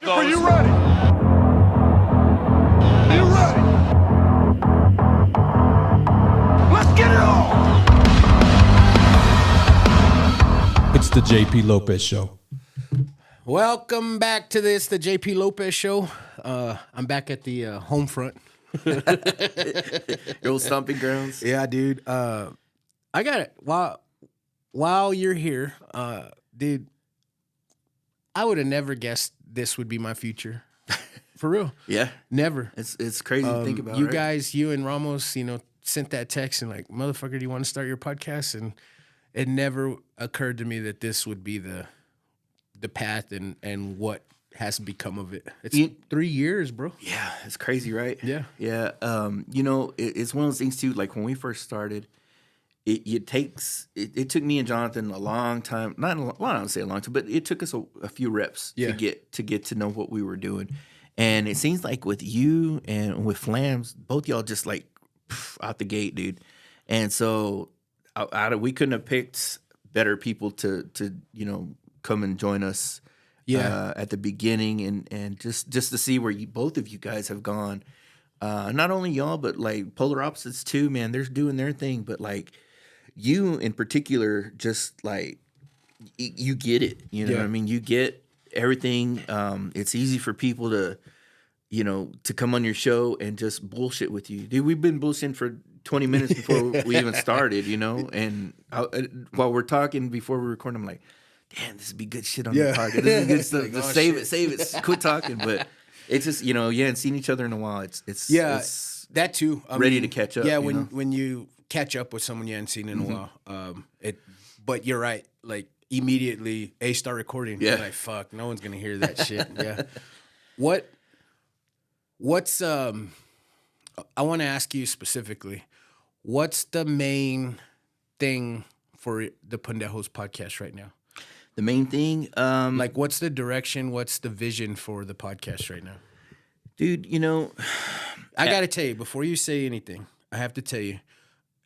Are you ready? Are you ready? Let's get it on! It's the JP Lopez Show. Welcome back to the JP Lopez Show. I'm back at the home front. Your old stomping grounds. Yeah, dude. I got it. While you're here, dude, I would have never guessed this would be my future. For real. Yeah. Never. It's crazy to think about. You right? guys, you and Ramos, sent that text and like, motherfucker, do you want to start your podcast? And it never occurred to me that this would be the path and what has become of it. It's 3 years, bro. Yeah, it's crazy, right? Yeah. Yeah. It's one of those things too. Like when we first started, it took me and Jonathan a long time. I don't say a long time, but it took us a few reps to get to know what we were doing. And it seems like with you and with Flams, both y'all just like out the gate, dude. And so we couldn't have picked better people to come and join us at the beginning and just to see where both of you guys have gone. Not only y'all, but like polar opposites too, man. They're doing their thing, but like you in particular, just like you get it. You know what I mean? You get everything. It's easy for people to come on your show and just bullshit with you. Dude, we've been bullshitting for 20 minutes before we even started, and while we're talking before we record, I'm like, damn, this would be good shit on the podcast. This is good stuff. Like, Just oh, save it. Quit talking. But it's just, and seen each other in a while. It's that too. Ready to catch up. Yeah, when you catch up with someone you hadn't seen in a while, but you're right. Like immediately, start recording. Yeah. You're like, fuck, no one's gonna hear that shit. Yeah. What's I want to ask you specifically, what's the main thing for the Pendejos podcast right now? The main thing, like, what's the direction? What's the vision for the podcast right now? Dude, I got to tell you, before you say anything, I have to tell you,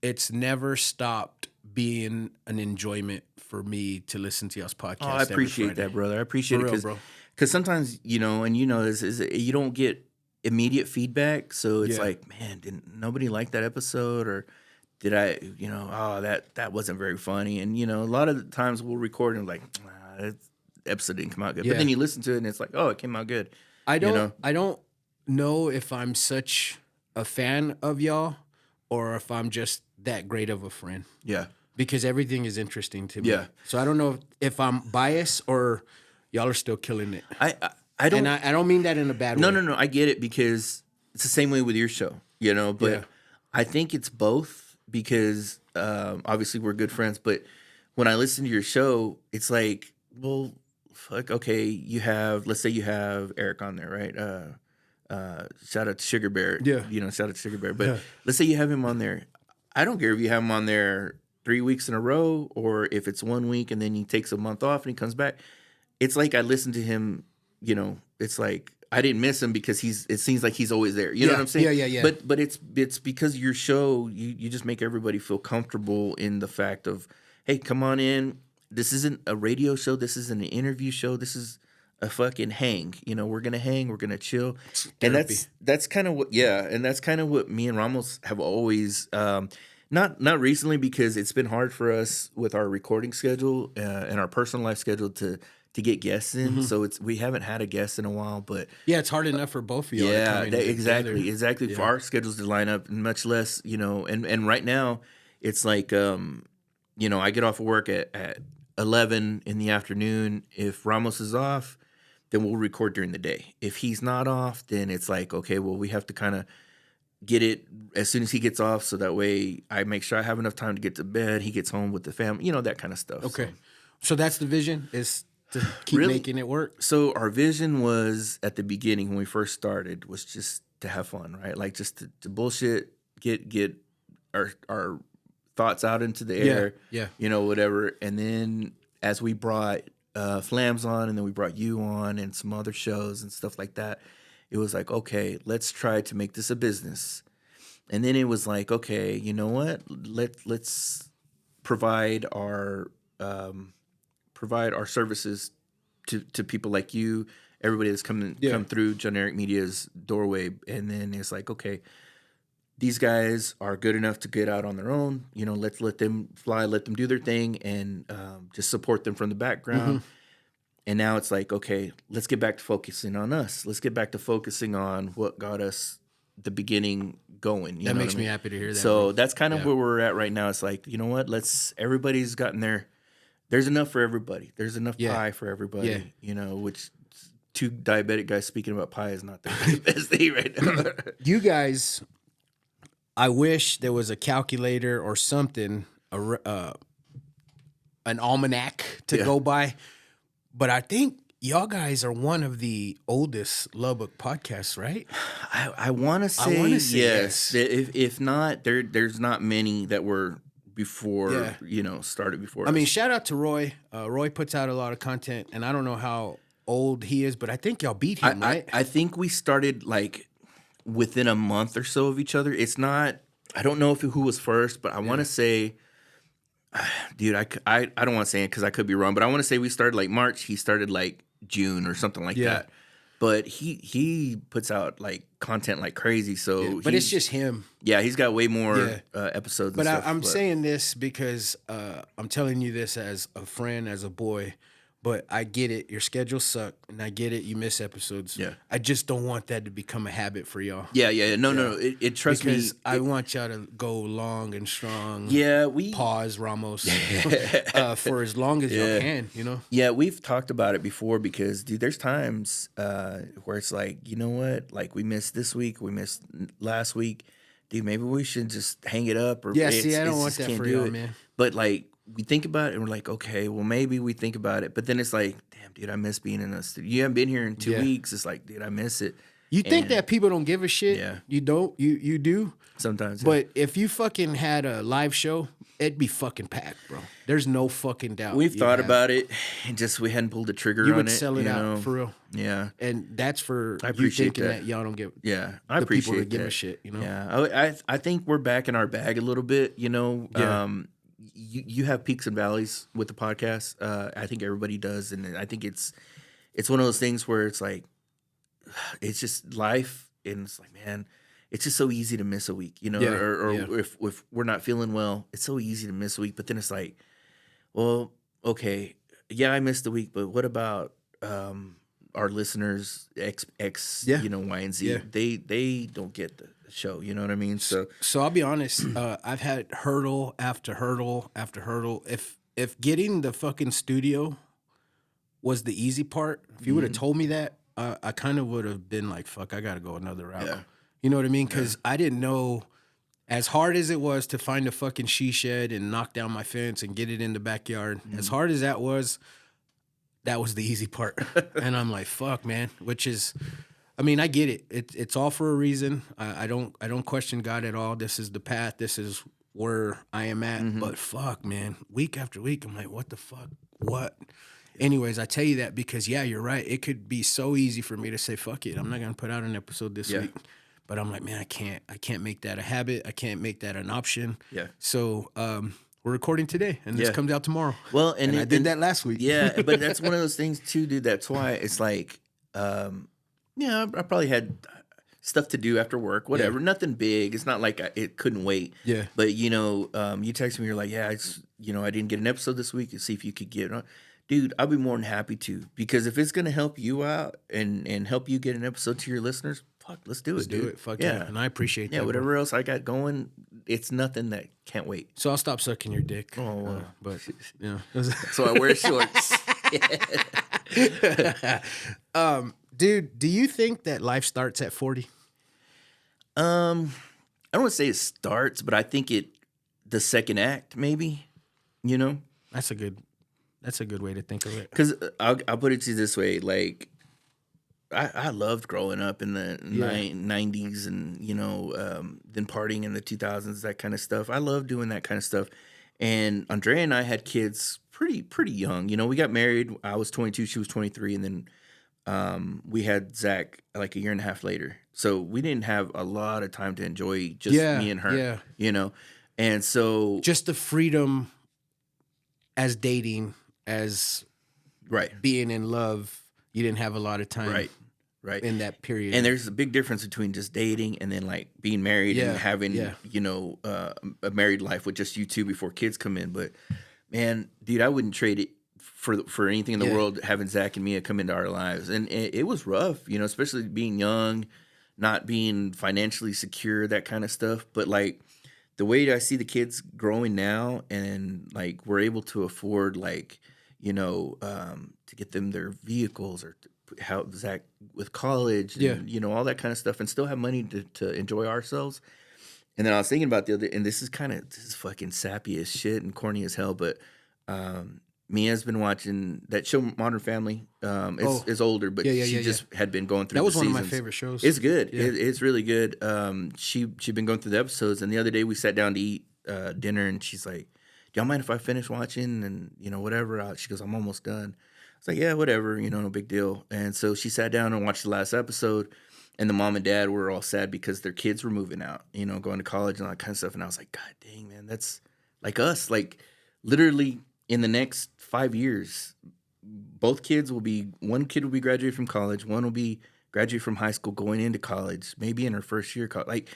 it's never stopped being an enjoyment for me to listen to y'all's podcast. Oh, I appreciate that, brother. I appreciate it because sometimes, is you don't get immediate feedback. So it's like, man, didn't nobody like that episode, or did I, that wasn't very funny. And, a lot of the times we'll record and like, that episode didn't come out good. Yeah. But then you listen to it and it's like, oh, it came out good. I don't know if I'm such a fan of y'all or if I'm just that great of a friend. Yeah. Because everything is interesting to me. Yeah. So I don't know if I'm biased or y'all are still killing it. I don't. And I don't mean that in a bad way. No. I get it because it's the same way with your show, But I think it's both because obviously we're good friends. But when I listen to your show, it's like, well, fuck, okay, let's say you have Eric on there, right? Shout out to Sugar Bear. Yeah. Shout out to Sugar Bear. But let's say you have him on there. I don't care if you have him on there 3 weeks in a row or if it's 1 week and then he takes a month off and he comes back. It's like I listen to him. It's like I didn't miss him because it seems like he's always there. You know what I'm saying? Yeah. But it's because your show, you just make everybody feel comfortable in the fact of, hey, come on in. This isn't a radio show. This isn't an interview show. This is a fucking hang. We're gonna hang. We're gonna chill. And that's kind of what and that's kind of what me and Ramos have always. Not recently because it's been hard for us with our recording schedule and our personal life schedule to get guests in. Mm-hmm. So we haven't had a guest in a while, but it's hard enough for both of you. Yeah, exactly yeah. For our schedules to line up, and much less, and right now it's like, I get off of work at 11 in the afternoon. If Ramos is off, then we'll record during the day. If he's not off, then it's like, okay, well, we have to kind of get it as soon as he gets off, so that way I make sure I have enough time to get to bed. He gets home with the family, that kind of stuff. Okay, so that's the vision, is to keep making it work. So our vision was at the beginning when we first started was just to have fun, right? Like just to bullshit, get our thoughts out into the air, whatever. And then as we brought Flams on, and then we brought you on, and some other shows and stuff like that, it was like, okay, let's try to make this a business. And then it was like, okay, you know what? Let's provide our services to people like you, everybody that's come through Generic Media's doorway, and then it's like, okay, these guys are good enough to get out on their own. You know, let's let them fly, let them do their thing, and just support them from the background. And now it's like, okay, let's get back to focusing on us. Let's get back to focusing on what got us the beginning going. That makes me happy to hear that. So that's kind of where we're at right now. It's like, you know what? Everybody's gotten there's enough for everybody. There's enough pie for everybody. Yeah. You know, which two diabetic guys speaking about pie is not the best thing right now. You guys, I wish there was a calculator or something, an almanac to go by. But I think y'all guys are one of the oldest Lubbock podcasts, right? I want to say yes. If not, there's not many that were before, started before. I mean, shout out to Roy. Roy puts out a lot of content, and I don't know how old he is, but I think y'all beat him, right? I think we started like within a month or so of each other. It's not, I don't know who was first, but I want to say, dude, I don't want to say it because I could be wrong, but I want to say we started like March. He started like June or something like that. But he puts out like content like crazy. So, but it's just him. Yeah, he's got way more episodes. But I'm saying this because I'm telling you this as a friend, as a boy. But I get it. Your schedules suck, and I get it. You miss episodes. Yeah. I just don't want that to become a habit for y'all. Yeah. No. It trust me. Because I want y'all to go long and strong. Yeah, pause Ramos for as long as y'all can. You know. Yeah, we've talked about it before because, dude, there's times where it's like, you know what? Like we missed this week, we missed last week. Dude, maybe we should just hang it up. Or I don't want that for y'all, man. But like. We think about it and we're like, okay, well, maybe we think about it. But then it's like, damn, dude, I miss being in a studio. You haven't been here in 2 weeks. It's like, dude, I miss it. You think that people don't give a shit? Yeah. You don't? You do? Sometimes. But if you fucking had a live show, it'd be fucking packed, bro. There's no fucking doubt. We've thought about it and just we hadn't pulled the trigger on it. You would sell it out for real. Yeah. And that's for I appreciate you thinking that y'all don't give I appreciate people that give that. a shit, you know? Yeah. I think we're back in our bag a little bit, you know. Yeah. You have peaks and valleys with the podcast. I think everybody does, and I think it's one of those things where it's like it's just life, and it's like, man, it's just so easy to miss a week, you know. If we're not feeling well, it's so easy to miss a week. But then it's like, well, okay, yeah, I missed a week, but what about our listeners X you know, Y and Z? Yeah. They don't get the show, you know what I mean? So I'll be honest, I've had hurdle after hurdle after hurdle. If getting the fucking studio was the easy part, if you would have told me that, I kind of would have been like, fuck, I gotta go another route. Yeah. You know what I mean? Because I didn't know, as hard as it was to find a fucking she shed and knock down my fence and get it in the backyard, as hard as that was the easy part. And I'm like, fuck, man, which is, I mean, I get it. It's all for a reason. I don't question God at all. This is the path. This is where I am at. But fuck, man, week after week, I'm like, what the fuck? What? Anyways, I tell you that because, yeah, you're right. It could be so easy for me to say, fuck it, I'm not going to put out an episode this week. But I'm like, man, I can't make that a habit. I can't make that an option. Yeah. So we're recording today, and this comes out tomorrow. Well, and I did that last week. Yeah, but that's one of those things too, dude. That's why it's like, I probably had stuff to do after work, whatever. Nothing big. It's not like it couldn't wait. Yeah. But you text me, you're like, yeah, it's I didn't get an episode this week. And see if you could get it. Dude, I'll be more than happy to, because if it's gonna help you out and help you get an episode to your listeners, fuck, let's do it. Let's do it. Fuck yeah. And I appreciate that. Yeah, whatever else I got going, it's nothing that can't wait. So I'll stop sucking your dick. Oh, but yeah. So I wear shorts. Dude, do you think that life starts at 40? I don't want to say it starts, but I think the second act, maybe, That's a good way to think of it. Because I'll put it to you this way, like, I loved growing up in the 90s and, then partying in the 2000s, that kind of stuff. I love doing that kind of stuff. And Andrea and I had kids pretty young. We got married. I was 22, she was 23, and then we had Zach like a year and a half later. So we didn't have a lot of time to enjoy just me and her, And so just the freedom as dating, as Right. being in love, you didn't have a lot of time. Right. In that period. And there's a big difference between just dating and then like being married and having, you know, a married life with just you two before kids come in. But man, dude, I wouldn't trade it for anything in the world, having Zach and Mia come into our lives. And it was rough, you know, especially being young, not being financially secure, that kind of stuff. But like the way I see the kids growing now, and like we're able to afford, like, you know, to get them their vehicles, or how Zach with college and, you know, all that kind of stuff, and still have money to enjoy ourselves. And then I was thinking about the other, and this is fucking sappy as shit and corny as hell, but Mia's been watching that show Modern Family. It's older, but she just had been going through that was the one seasons. of my favorite shows. It's good. It's really good. She'd been going through the episodes, and the other day we sat down to eat dinner, and she's like, "Do y'all mind if I finish watching?" And, you know, whatever. She goes, "I'm almost done." I was like, "Yeah, whatever, you know, no big deal." And so she sat down and watched the last episode, and the mom and dad were all sad because their kids were moving out, you know, going to college and all that kind of stuff. And I was like, God dang, man, that's like us. Like, literally in the next 5 years, one kid will be graduated from college, one will be graduated from high school, going into college, maybe in her first year. Like,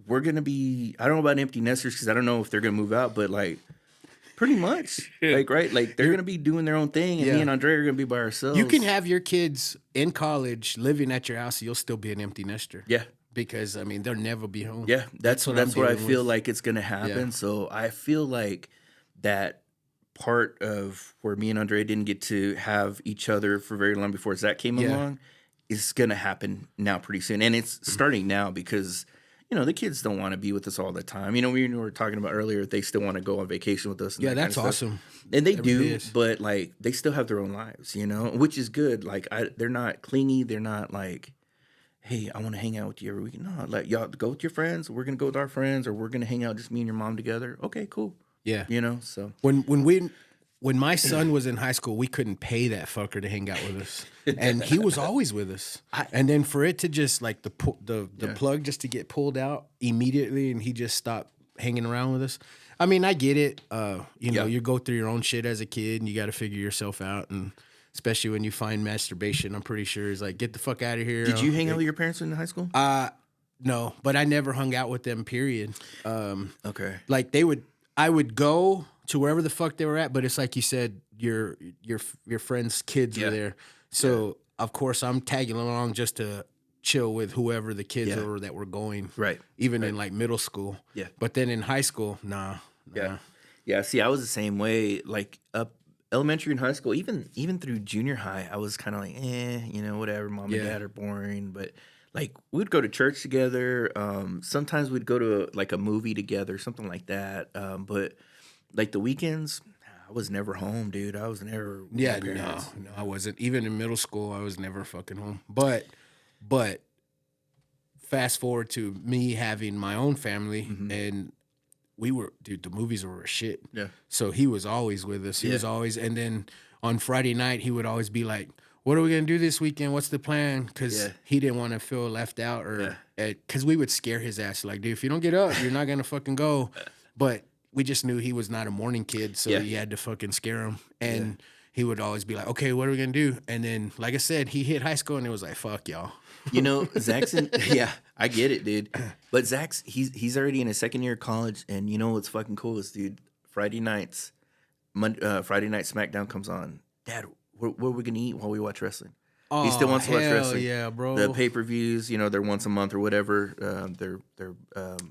we're going to be, I don't know about empty nesters because I don't know if they're going to move out, but like, pretty much, like, right? Like, they're going to be doing their own thing, and me and Andre are going to be by ourselves. You can have your kids in college living at your house, you'll still be an empty nester. Yeah. Because, I mean, they'll never be home. Yeah, that's what I feel like it's going to happen. Yeah. So I feel like that part of where me and Andre didn't get to have each other for very long before Zach came along is going to happen now pretty soon. And it's starting now because, you know, the kids don't want to be with us all the time. You know, we were talking about earlier, they still want to go on vacation with us. And that's awesome. And they do, but like they still have their own lives, you know, which is good. Like they're not clingy. They're not like, hey, I want to hang out with you every week. No, like, y'all go with your friends. We're going to go with our friends, or we're going to hang out just me and your mom together. Okay, cool. Yeah. You know, so. When my son was in high school, we couldn't pay that fucker to hang out with us, and he was always with us. And then for it to just like the plug just to get pulled out immediately, and he just stopped hanging around with us. I mean, I get it. You know, you go through your own shit as a kid, and you got to figure yourself out, and especially when you find masturbation, I'm pretty sure it's like, get the fuck out of here. Did you hang out with your parents in high school? No, but I never hung out with them. Period. Okay. Like I would go to wherever the fuck they were at, but it's like you said, your friends' kids were there. So of course I'm tagging along just to chill with whoever the kids were that were going. Right. Even in like middle school. Yeah. But then in high school, nah. Yeah. Yeah. See, I was the same way. Like up elementary and high school, even through junior high, I was kind of like, you know, whatever. Mom and dad are boring, but like we'd go to church together. Sometimes we'd go to like a movie together, something like that. But like the weekends, I was never home, dude. I was never. Yeah, no, I wasn't. Even in middle school, I was never fucking home. But fast forward to me having my own family, and we were, dude, the movies were a shit. Yeah. So he was always with us. He was always, and then on Friday night, he would always be like, what are we going to do this weekend? What's the plan? Because he didn't want to feel left out, or because we would scare his ass. Like, dude, if you don't get up, you're not going to fucking go. But we just knew he was not a morning kid, so you had to fucking scare him. And he would always be like, okay, what are we going to do? And then, like I said, he hit high school, and it was like, fuck y'all. You know, Zach's in, I get it, dude. But Zach's, he's already in his second year of college, and you know what's fucking cool is, dude, Friday night SmackDown comes on. Dad, what are we gonna eat while we watch wrestling? He still wants to watch wrestling. Yeah, bro. The pay-per-views, you know, they're once a month or whatever. They're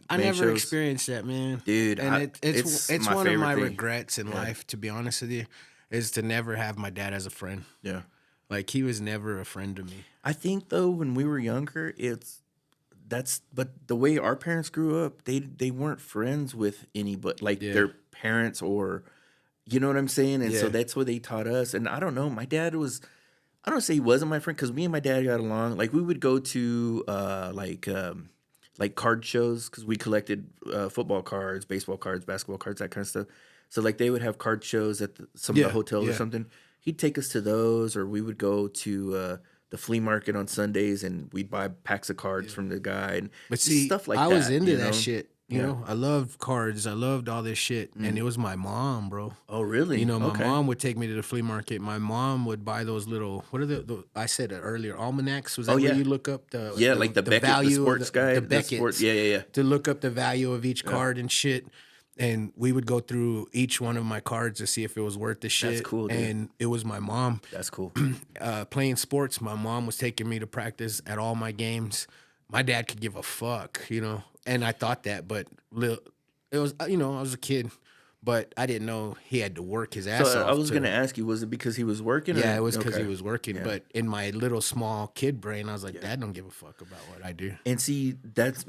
I never experienced that, man, dude. And it's one of my thing. Regrets in life, to be honest with you, is to never have my dad as a friend. Yeah, like he was never a friend to me. I think though, when we were younger, but the way our parents grew up, they weren't friends with anybody, like their parents, or you know what I'm saying? And so that's what they taught us. And I don't know, my dad was, I don't say he wasn't my friend, because me and my dad got along. Like we would go to like card shows, because we collected football cards, baseball cards, basketball cards, that kind of stuff. So like they would have card shows at some of the hotels or something. He'd take us to those, or we would go to the flea market on Sundays, and we'd buy packs of cards from the guy, and but see, stuff like I that. was into that shit You know, I loved cards. I loved all this shit. And it was my mom, bro. Oh, really? You know, my Okay. mom would take me to the flea market. My mom would buy those little, what are I said it earlier, almanacs. Was that where you look up the like the Beckett, value, the sports guy, the Beckett's, yeah. to look up the value of each card and shit. And we would go through each one of my cards to see if it was worth the shit. That's cool, dude. And it was my mom. That's cool. Playing sports, my mom was taking me to practice at all my games. My dad could give a fuck, you know, and I thought that, but it was, you know, I was a kid, but I didn't know he had to work his ass off. So I was going to ask you, was it because he was working? Yeah, or? it was because Okay. he was working. But in my little small kid brain, I was like, Dad don't give a fuck about what I do. And see, that's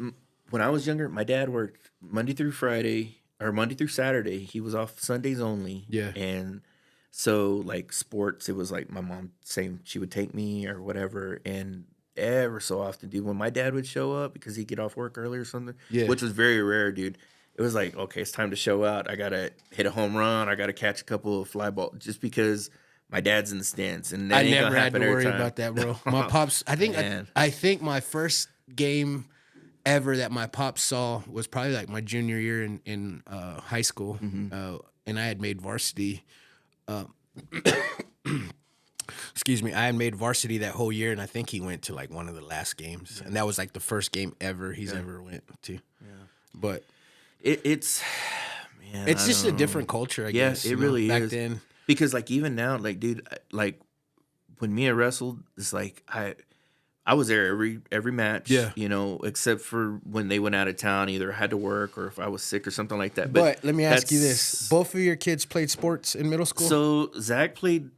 when I was younger. My dad worked Monday through Friday or Monday through Saturday. He was off Sundays only. Yeah. And so, like sports, it was like my mom saying she would take me or whatever. And ever so often, dude, when my dad would show up because he'd get off work early or something, which was very rare, dude. It was like, okay, it's time to show out. I gotta hit a home run. I gotta catch a couple of fly balls, just because my dad's in the stands, and that I ain't never gonna had to happen every worry time. about that, bro. My pops, I think Man. I think my first game ever that my pops saw was probably like my junior year in high school, and I had made varsity. Excuse me, I had made varsity that whole year, and I think he went to like one of the last games, and that was like the first game ever he's ever went to. Yeah, but It's man, it's I just a don't know. different culture, I Yeah, guess. it you know, really back is. then. Because like even now, like dude, like when Mia wrestled, it's like I was there every match. Yeah. You know, except for when they went out of town, either had to work or if I was sick or something like that. But let me ask you that's- this: both of your kids played sports in middle school. So Zach played.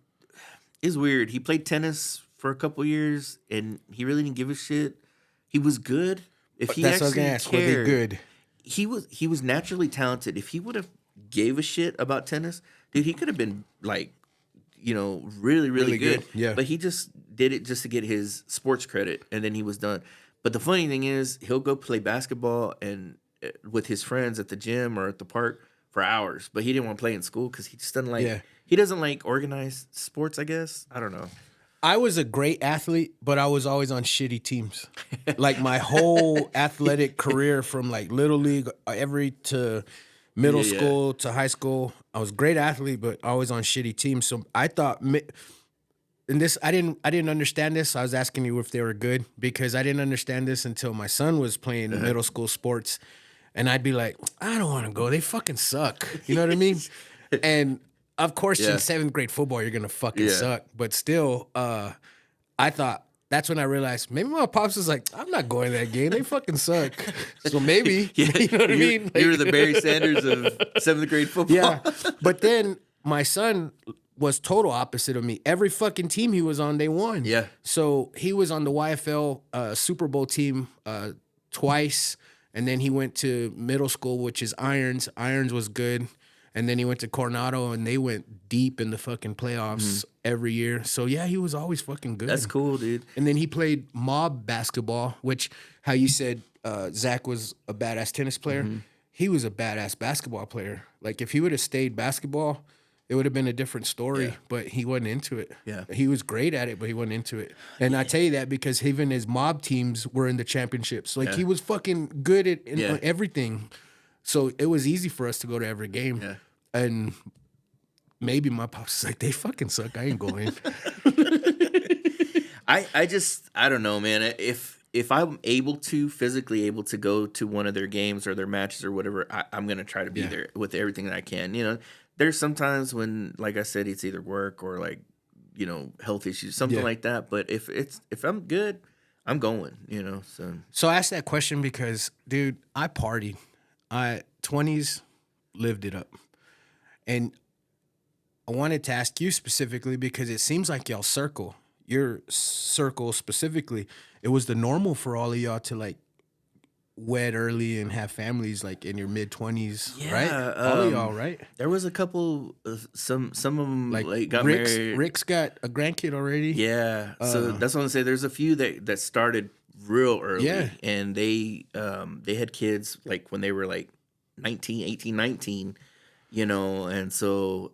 It's weird. He played tennis for a couple years, and he really didn't give a shit. He was good. If he that's what I was actually gonna ask. cared, Were they good? he was naturally talented. If he would have gave a shit about tennis, dude, he could have been like, you know, really Really good. good, yeah. But he just did it just to get his sports credit, and then he was done. But the funny thing is, he'll go play basketball and with his friends at the gym or at the park for hours. But he didn't want to play in school because he just doesn't like. Yeah. He doesn't like organized sports. I guess I don't know. I was a great athlete, but I was always on shitty teams. Like my whole athletic career, from like little league to middle Yeah, yeah. school to high school, I was a great athlete, but always on shitty teams. So I thought, and this I didn't understand this. I was asking you if they were good because I didn't understand this until my son was playing middle school sports, and I'd be like, I don't want to go. They fucking suck. You know what I mean? And of course, Yeah. in 7th grade football, you're gonna fucking Yeah. suck. But still, I thought that's when I realized maybe my pops was like, I'm not going to that game. They fucking suck. So maybe, you know what I mean? You were Like- the Barry Sanders of 7th grade football. yeah. But then my son was total opposite of me. Every fucking team he was on, they won. Yeah. So he was on the YFL Super Bowl team twice, and then he went to middle school, which is Irons. Irons was good. And then he went to Coronado, and they went deep in the fucking playoffs every year. So yeah, he was always fucking good. That's cool, dude. And then he played mob basketball, which how you said Zach was a badass tennis player. He was a badass basketball player. Like if he would have stayed basketball, it would have been a different story. Yeah. But he wasn't into it. Yeah. He was great at it, but he wasn't into it. And I tell you that because even his mob teams were in the championships. Like he was fucking good at everything. So it was easy for us to go to every game. Yeah. And maybe my pops was like, they fucking suck. I ain't going. I don't know, man. If I'm physically able to go to one of their games or their matches or whatever, I'm gonna try to be there with everything that I can. You know, there's sometimes when, like I said, it's either work or like, you know, health issues, something like that. But if I'm good, I'm going. You know, So I asked that question because, dude, I partied. 20s lived it up. And I wanted to ask you specifically because it seems like your circle specifically, it was the normal for all of y'all to like wed early and have families like in your mid 20s, right? All of y'all, right? there was a couple, some of them like got Rick's, married. Rick's got a grandkid already. Yeah, so that's what I'm saying. There's a few that started real early, Yeah. and they had kids like when they were like 18, 19, you know, and so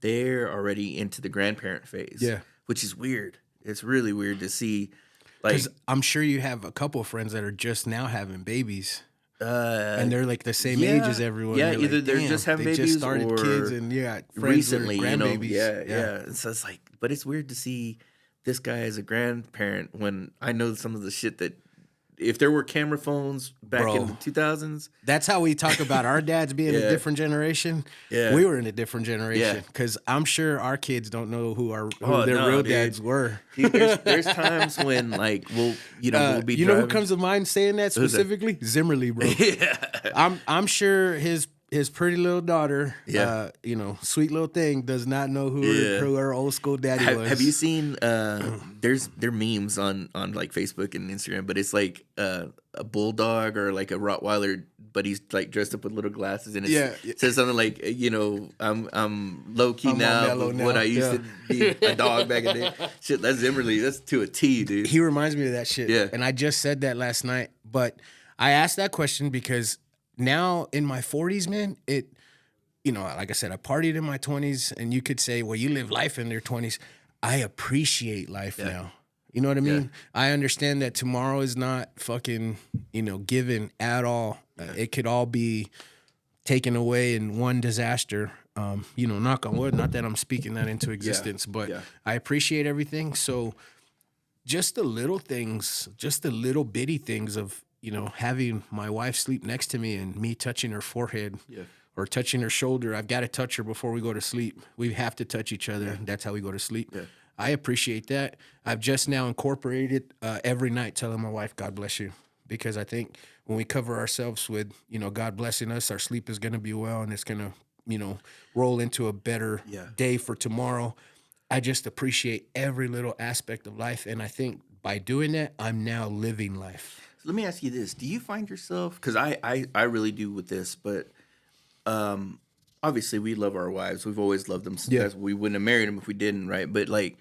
they're already into the grandparent phase. Yeah. Which is weird. It's really weird to see. Like, Because I'm sure you have a couple of friends that are just now having babies. and they're like the same age as everyone. Yeah, You're either like, they're damn, just having they babies just started or kids and friends recently, with grandbabies. Yeah. So it's like, but it's weird to see this guy as a grandparent when I know some of the shit that if there were camera phones back in the 2000s. That's how we talk about our dads being a different generation. Yeah. We were in a different generation because I'm sure our kids don't know who their real dads were. Dude, there's times when like we'll be driving. You know who comes to mind saying that specifically? Zimmerly, bro. Yeah. I'm sure his pretty little daughter, sweet little thing, does not know who her old school daddy was. Have you seen? There memes on like Facebook and Instagram, but it's like a bulldog or like a Rottweiler, but he's like dressed up with little glasses, and it says something like, I'm low key now, but what I used to be a dog back in the day. Shit, that's Zimmerly. That's to a T, dude. He reminds me of that shit. Yeah. And I just said that last night, but I asked that question because now in my 40s, man, like I said, I partied in my 20s, and you could say, well, you live life in their 20s. I appreciate life now. You know what I mean? Yeah. I understand that tomorrow is not fucking, given at all. It could all be taken away in one disaster. Knock on wood. Not that I'm speaking that into existence, but I appreciate everything. So just the little things, just the little bitty things of, having my wife sleep next to me and me touching her forehead or touching her shoulder. I've got to touch her before we go to sleep. We have to touch each other. That's how we go to sleep. Yeah. I appreciate that. I've just now incorporated every night telling my wife, God bless you. Because I think when we cover ourselves with, God blessing us, our sleep is going to be well, and it's going to, roll into a better day for tomorrow. I just appreciate every little aspect of life. And I think by doing that, I'm now living life. So let me ask you this. Do you find yourself, because I really do with this, but obviously we love our wives. We've always loved them. So we wouldn't have married them if we didn't, right? But like,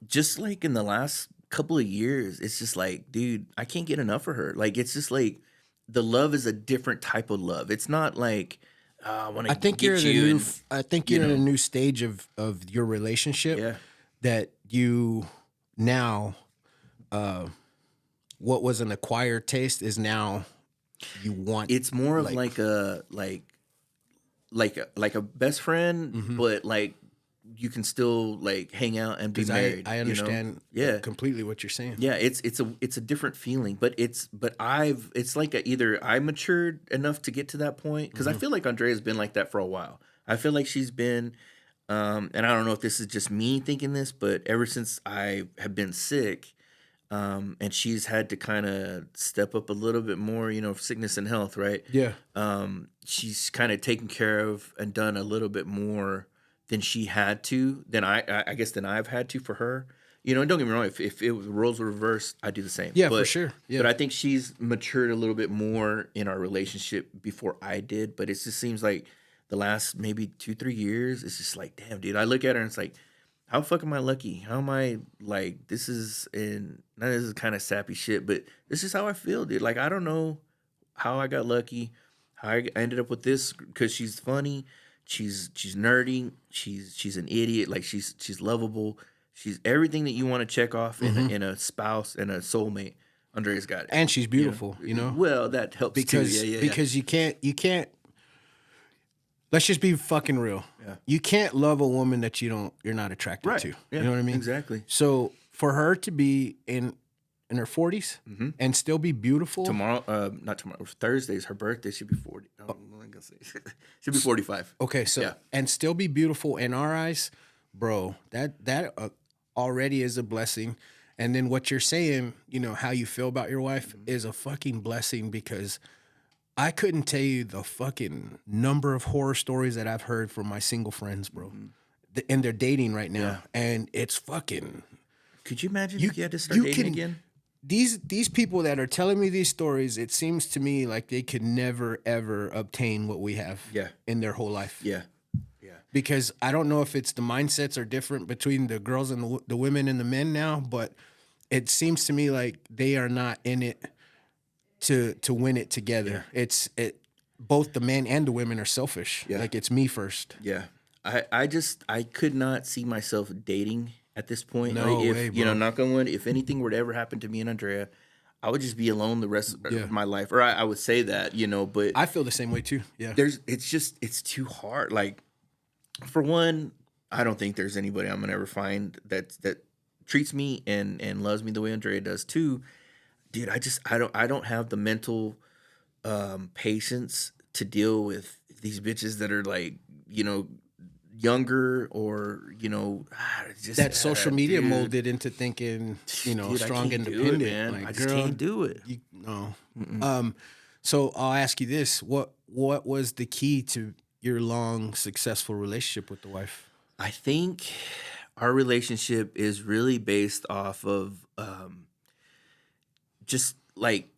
just like in the last couple of years, it's just like, dude, I can't get enough of her. Like, it's just like the love is a different type of love. It's not like I want to get you. I think you're in a new stage of your relationship that you now, what was an acquired taste is now you want. It's more of like a best friend, but like you can still like hang out and be married. I understand completely what you're saying. Yeah, it's a different feeling, but it's like either I matured enough to get to that point, because I feel like Andrea's been like that for a while. I feel like she's been, and I don't know if this is just me thinking this, but ever since I have been sick, and she's had to kind of step up a little bit more, sickness and health, right? Yeah. She's kind of taken care of and done a little bit more than she had to, than I guess than I've had to for her. And don't get me wrong, if it was roles were reversed, I'd do the same. Yeah, for sure. Yeah. But I think she's matured a little bit more in our relationship before I did. But it just seems like the last maybe 2-3 years, it's just like, damn, dude. I look at her and it's like, how fuck am I lucky? How am I like, this is kind of sappy shit, but this is how I feel, dude. Like, I don't know how I got lucky, how I ended up with this, because she's funny, she's nerdy, she's an idiot, like she's lovable, she's everything that you want to check off in a spouse and a soulmate. Andrea's got it, and she's beautiful. Well, that helps because too. Because you can't. Let's just be fucking real. Yeah. You can't love a woman that you're not attracted to. Yeah. You know what I mean? Exactly. So for her to be in her 40s and still be beautiful. Not tomorrow. Thursday's her birthday. She'll be 40. I'm gonna say she'll be 45. Okay, so and still be beautiful in our eyes, bro. That already is a blessing. And then what you're saying, how you feel about your wife is a fucking blessing, because I couldn't tell you the fucking number of horror stories that I've heard from my single friends, bro. And they're dating right now, and it's fucking. Could you imagine if you had to start dating again? These people that are telling me these stories, it seems to me like they could never ever obtain what we have in their whole life. Yeah. Because I don't know if it's the mindsets are different between the girls and the women and the men now, but it seems to me like they are not in it to win it together. Yeah. Both the men and the women are selfish. Yeah. Like, it's me first. Yeah. I could not see myself dating at this point. No like if, way, bro. Knock on wood, if anything were to ever happen to me and Andrea, I would just be alone the rest Yeah. of my life. Or I would say that, you know, but I feel the same way too. Yeah. it's too hard. Like, for one, I don't think there's anybody I'm gonna ever find that treats me and loves me the way Andrea does. Two, dude, I don't have the mental patience to deal with these bitches that are like, you know, younger or, you know, just That social media dude. molded into thinking, you know, Dude, I strong, can't do it, independent. man. Like, I just girl, can't do it. no. So I'll ask you this: what was the key to your long, successful relationship with the wife? I think our relationship is really based off of just like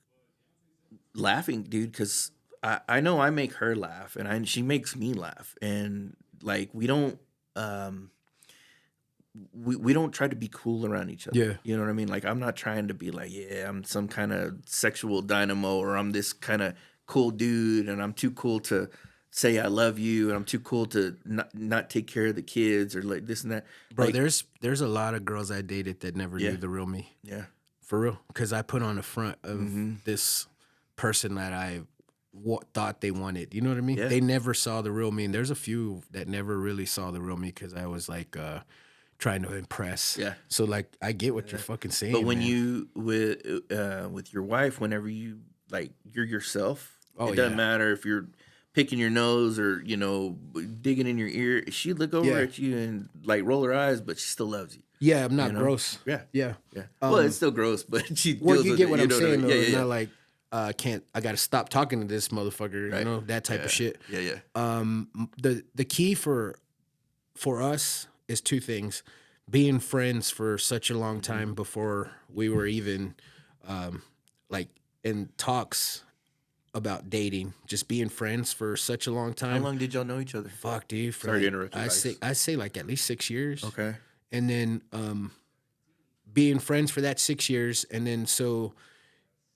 laughing, dude, because I know I make her laugh and she makes me laugh. And like we don't we don't try to be cool around each other. Yeah. You know what I mean? Like, I'm not trying to be like, yeah, I'm some kind of sexual dynamo or I'm this kind of cool dude and I'm too cool to say I love you and I'm too cool to not take care of the kids or like this and that. Bro, Like, there's a lot of girls I dated that never Yeah. knew the real me. yeah. For real. Because I put on the front of this person that I thought they wanted. You know what I mean? Yeah. They never saw the real me. And there's a few that never really saw the real me because I was like trying to impress. Yeah. So like I get what you're fucking saying. But when man. you with your wife, whenever you like you're yourself, Oh, it doesn't yeah. matter if you're picking your nose or, you know, digging in your ear. She look over Yeah. at you and like roll her eyes, but she still loves you. Yeah, I'm not You know? gross. Yeah. Yeah. Yeah. Well, it's still gross, but she Well, deals you with get it, what you I'm know saying, I though. mean? It's Yeah, not like I gotta stop talking to this motherfucker, Right. you know, that type yeah. of shit. Yeah, yeah. The key for us is two things: being friends for such a long time before we were even like in talks about dating, just being friends for such a long How time. long did y'all know each other? Fuck, dude. For Sorry to like, interrupt you guys. I say like at least 6 years. Okay. And then being friends for that 6 years, and then so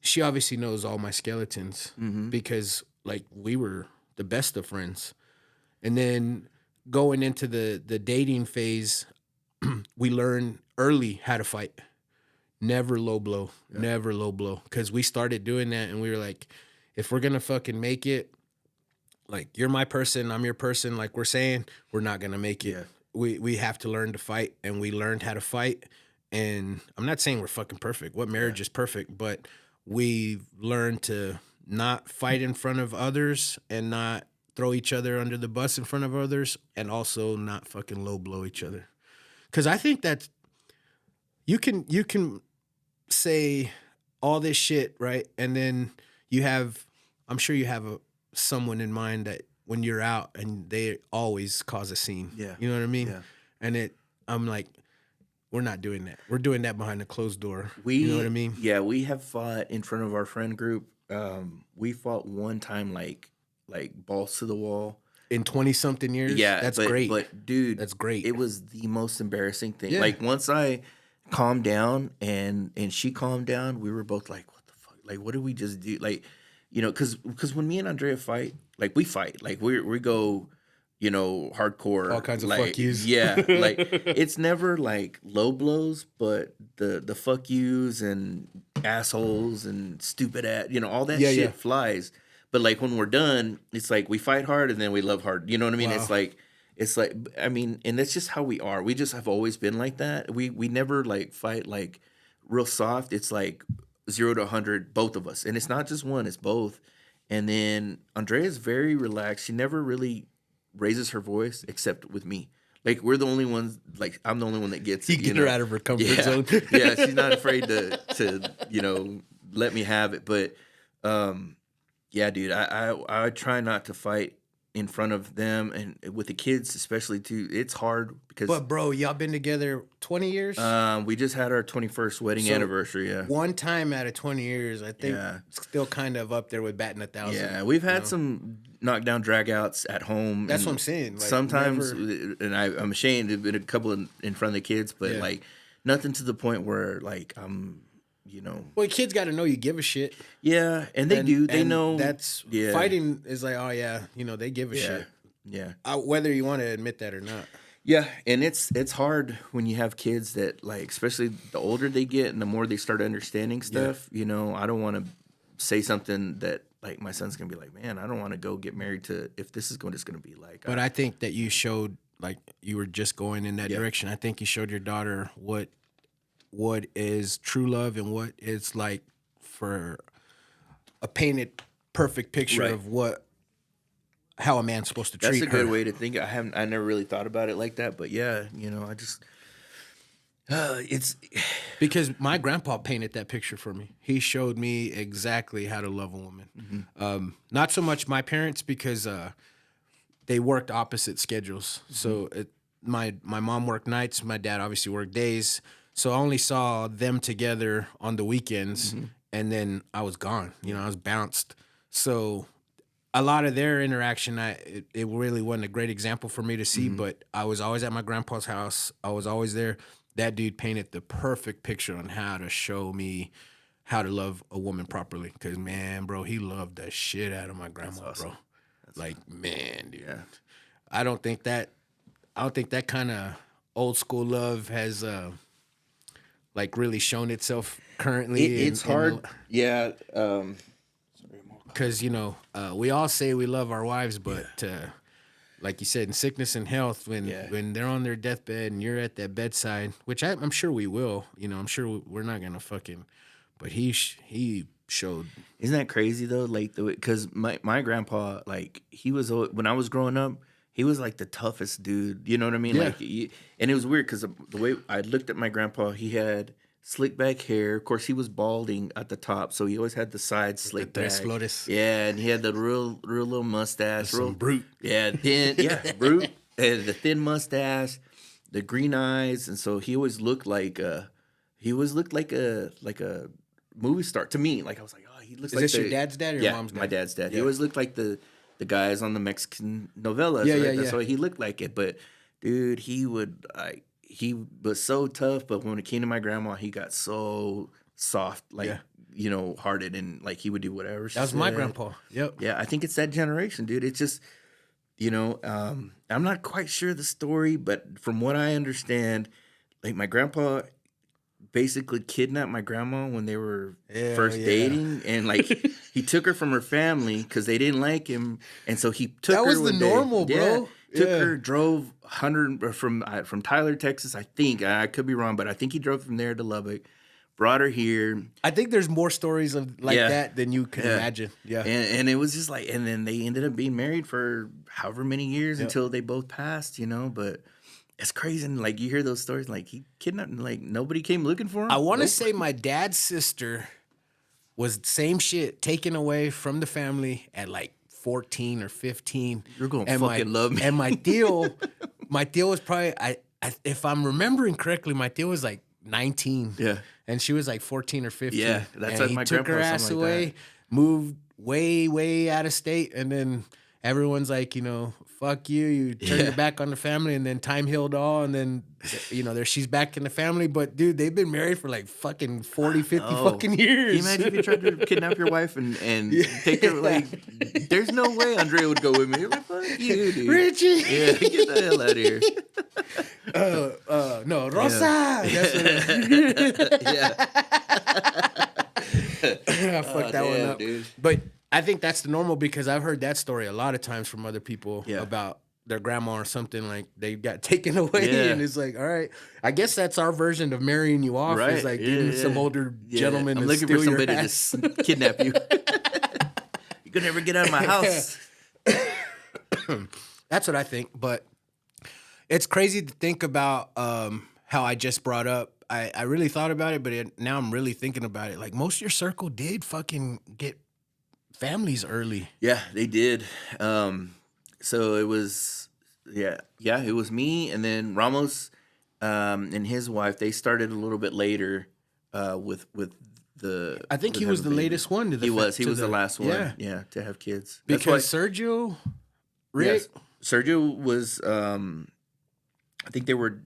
she obviously knows all my skeletons because like we were the best of friends. And then going into the dating phase, we learned early how to fight. Never low blow. Never low blow. Because we started doing that and we were like, if we're gonna fucking make it, like you're my person, I'm your person, like we're saying, we're not gonna make it. Yeah. We have to learn to fight, and we learned how to fight. And I'm not saying we're fucking perfect. What marriage is perfect, but we learned to not fight in front of others and not throw each other under the bus in front of others, and also not fucking low blow each other. Because I think that you can say all this shit, right? And then I'm sure you have someone in mind that when you're out and they always cause a scene. Yeah. You know what I mean? Yeah. And I'm like, we're not doing that. We're doing that behind a closed door. You know what I mean? Yeah, we have fought in front of our friend group. We fought one time like balls to the wall. In 20-something years? Yeah, That's but, great. But dude, That's great. It was the most embarrassing thing. Yeah. Like once I calmed down and she calmed down, we were both like, "What the fuck? Like, what did we just do?" Like, you know, because when me and Andrea fight, like we fight, like we go, you know, hardcore, All kinds of like, fuck yous. Yeah, like it's never like low blows, but the fuck yous and assholes and stupid you know, all that Yeah, shit yeah. flies. But like when we're done, it's like we fight hard and then we love hard. You know what I mean? Wow. It's like I mean, and that's just how we are. We just have always been like that. We never like fight like real soft. It's like 0 to 100, both of us, and it's not just one; it's both. And then Andrea's very relaxed. She never really raises her voice except with me. Like we're the only ones. Like I'm the only one that gets You it. get her out of her comfort zone. Yeah, she's not afraid to you know let me have it. But yeah, dude, I try not to fight in front of them and with the kids, especially too. It's hard because But bro, y'all been together 20 years? we just had our 21st wedding So, anniversary. Yeah, One time out of 20 years, I think Yeah. still kind of up there with batting 1,000. yeah, we've had you know? some knockdown dragouts at home. That's and what I'm saying. Like, sometimes, never- and I'm ashamed. There've been a couple in front of the kids, but Yeah. like nothing to the point where like I'm, you know. Well, kids got to know you give a shit. Yeah, and they do. They and know that's fighting is like, oh yeah, you know, they give a Yeah, shit. yeah. Whether you want to admit that or not. Yeah, and it's hard when you have kids that like, especially the older they get and the more they start understanding stuff. You know, I don't want to say something that like my son's gonna be like, man, I don't want to go get married to if this is just gonna be like. But I think that you showed like you were just going in that direction. I think you showed your daughter what is true love and what it's like for a painted perfect picture of how a man's supposed to treat her. That's a good way to think. I never really thought about it like that, but yeah, you know, I just it's because my grandpa painted that picture for me. He showed me exactly how to love a woman. Not so much my parents because they worked opposite schedules. So my mom worked nights, my dad obviously worked days. So I only saw them together on the weekends, and then I was gone. You know, I was bounced. So a lot of their interaction, it really wasn't a great example for me to see, but I was always at my grandpa's house. I was always there. That dude painted the perfect picture on how to show me how to love a woman properly. Because, man, bro, he loved the shit out of my grandma, bro. Like, man, dude. Yeah. I don't think that kind of old school love has like really shown itself currently. It's hard. Yeah. Because, you know, we all say we love our wives, but like you said, in sickness and health, when they're on their deathbed and you're at that bedside, which I'm sure we will, you know, I'm sure we're not going to fucking, but he showed. Isn't that crazy though? Like, because my grandpa, like, he was, when I was growing up, he was like the toughest dude. You know what I mean? Yeah. Like, and it was weird because the way I looked at my grandpa, he had slick back hair. Of course, he was balding at the top, so he always had the sides slick back. Flores. Yeah, and he had the real little mustache. Some brute. Yeah, thin. Yeah, brute. And the thin mustache, the green eyes, and so he always looked like a movie star to me. Like I was like, oh, he looks like. Is this your dad's dad or your mom's dad? My dad's dad. Yeah. He always looked like the guys on the Mexican novellas. Yeah, right? yeah, That's why he looked like it. But dude, he was so tough. But when it came to my grandma, he got so soft, like you know, hearted, and like he would do whatever. That was my grandpa. Yep. Yeah, I think it's that generation, dude. It's just, you know, I'm not quite sure the story, but from what I understand, like my grandpa basically kidnapped my grandma when they were first dating, and like he took her from her family because they didn't like him, and so he took her. That was the normal, bro. Took her, drove 100 from Tyler, Texas. I think I could be wrong, but I think he drove from there to Lubbock, brought her here. I think there's more stories of that than you can imagine. Yeah, and it was just like, and then they ended up being married for however many years until they both passed, you know, but. It's crazy. And like you hear those stories, like he kidnapped, like nobody came looking for him. I want to say my dad's sister was the same shit, taken away from the family at like 14 or 15. You're gonna fucking love me. And my deal was probably if I'm remembering correctly, my deal was like 19. Yeah, and she was like 14 or 15. Yeah, that's and like my he took grandpa. her ass Like away, that. moved way out of state, and then everyone's like, you know, fuck you. You turn your back on the family, and then time healed all, and then, you know, she's back in the family. But, dude, they've been married for like fucking 40, 50 fucking years. Can you imagine if you tried to kidnap your wife and take her? Like, there's no way Andrea would go with me. You're like, fuck you, dude. Richie. Yeah, get the hell out of here. No, Rosa. Yeah. Fuck that one up. Dude. But I think that's the normal because I've heard that story a lot of times from other people about their grandma or something, like they got taken away and it's like, all right, I guess that's our version of marrying you off. Right. Is like getting some older gentleman I'm to looking steal for somebody your to ass. just kidnap you. You could never get out of my house. That's what I think. But it's crazy to think about how I just brought up. I really thought about it, but now I'm really thinking about it. Like most of your circle did fucking get families early. Yeah, they did. So it was, it was me, and then Ramos and his wife. They started a little bit later with the. I think he was the latest one. To the he was the last one. Yeah, to have kids. Because Sergio, Rick, Sergio was. I think they were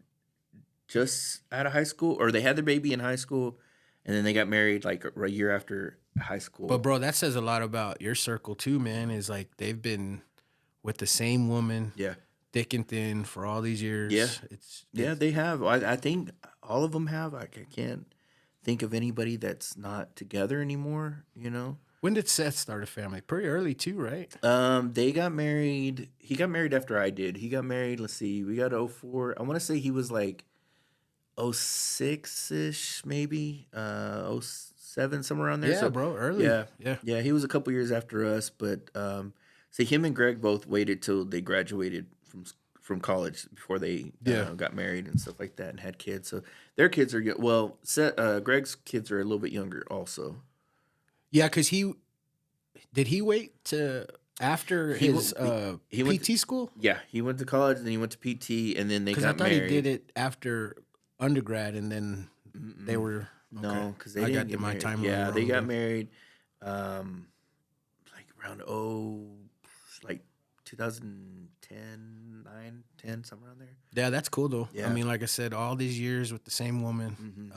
just out of high school, or they had their baby in high school, and then they got married like a year after high school. But bro, that says a lot about your circle too, man. Is like they've been with the same woman, thick and thin for all these years. Yeah. It's They have. I think all of them have. I can't think of anybody that's not together anymore. When did Seth start a family? Pretty early too, right? They got married. He got married after I did. He got married. Let's see. We got 04. I want to say he was like 06-ish, maybe 07, somewhere around there. Yeah, bro, early. Yeah. He was a couple years after us, but see, him and Greg both waited till they graduated from college before they got married and stuff like that and had kids. So their kids are well. Greg's kids are a little bit younger, also. Yeah, because he wait to after his he went PT school? Yeah, he went to college and then he went to PT and then they got married. Because I thought he did it after undergrad and then they were okay. No, because they didn't get my timeline. Yeah, they got married like around 2010, 9, 10, somewhere around there. Yeah, that's cool though. Yeah. I mean, like I said, all these years with the same woman,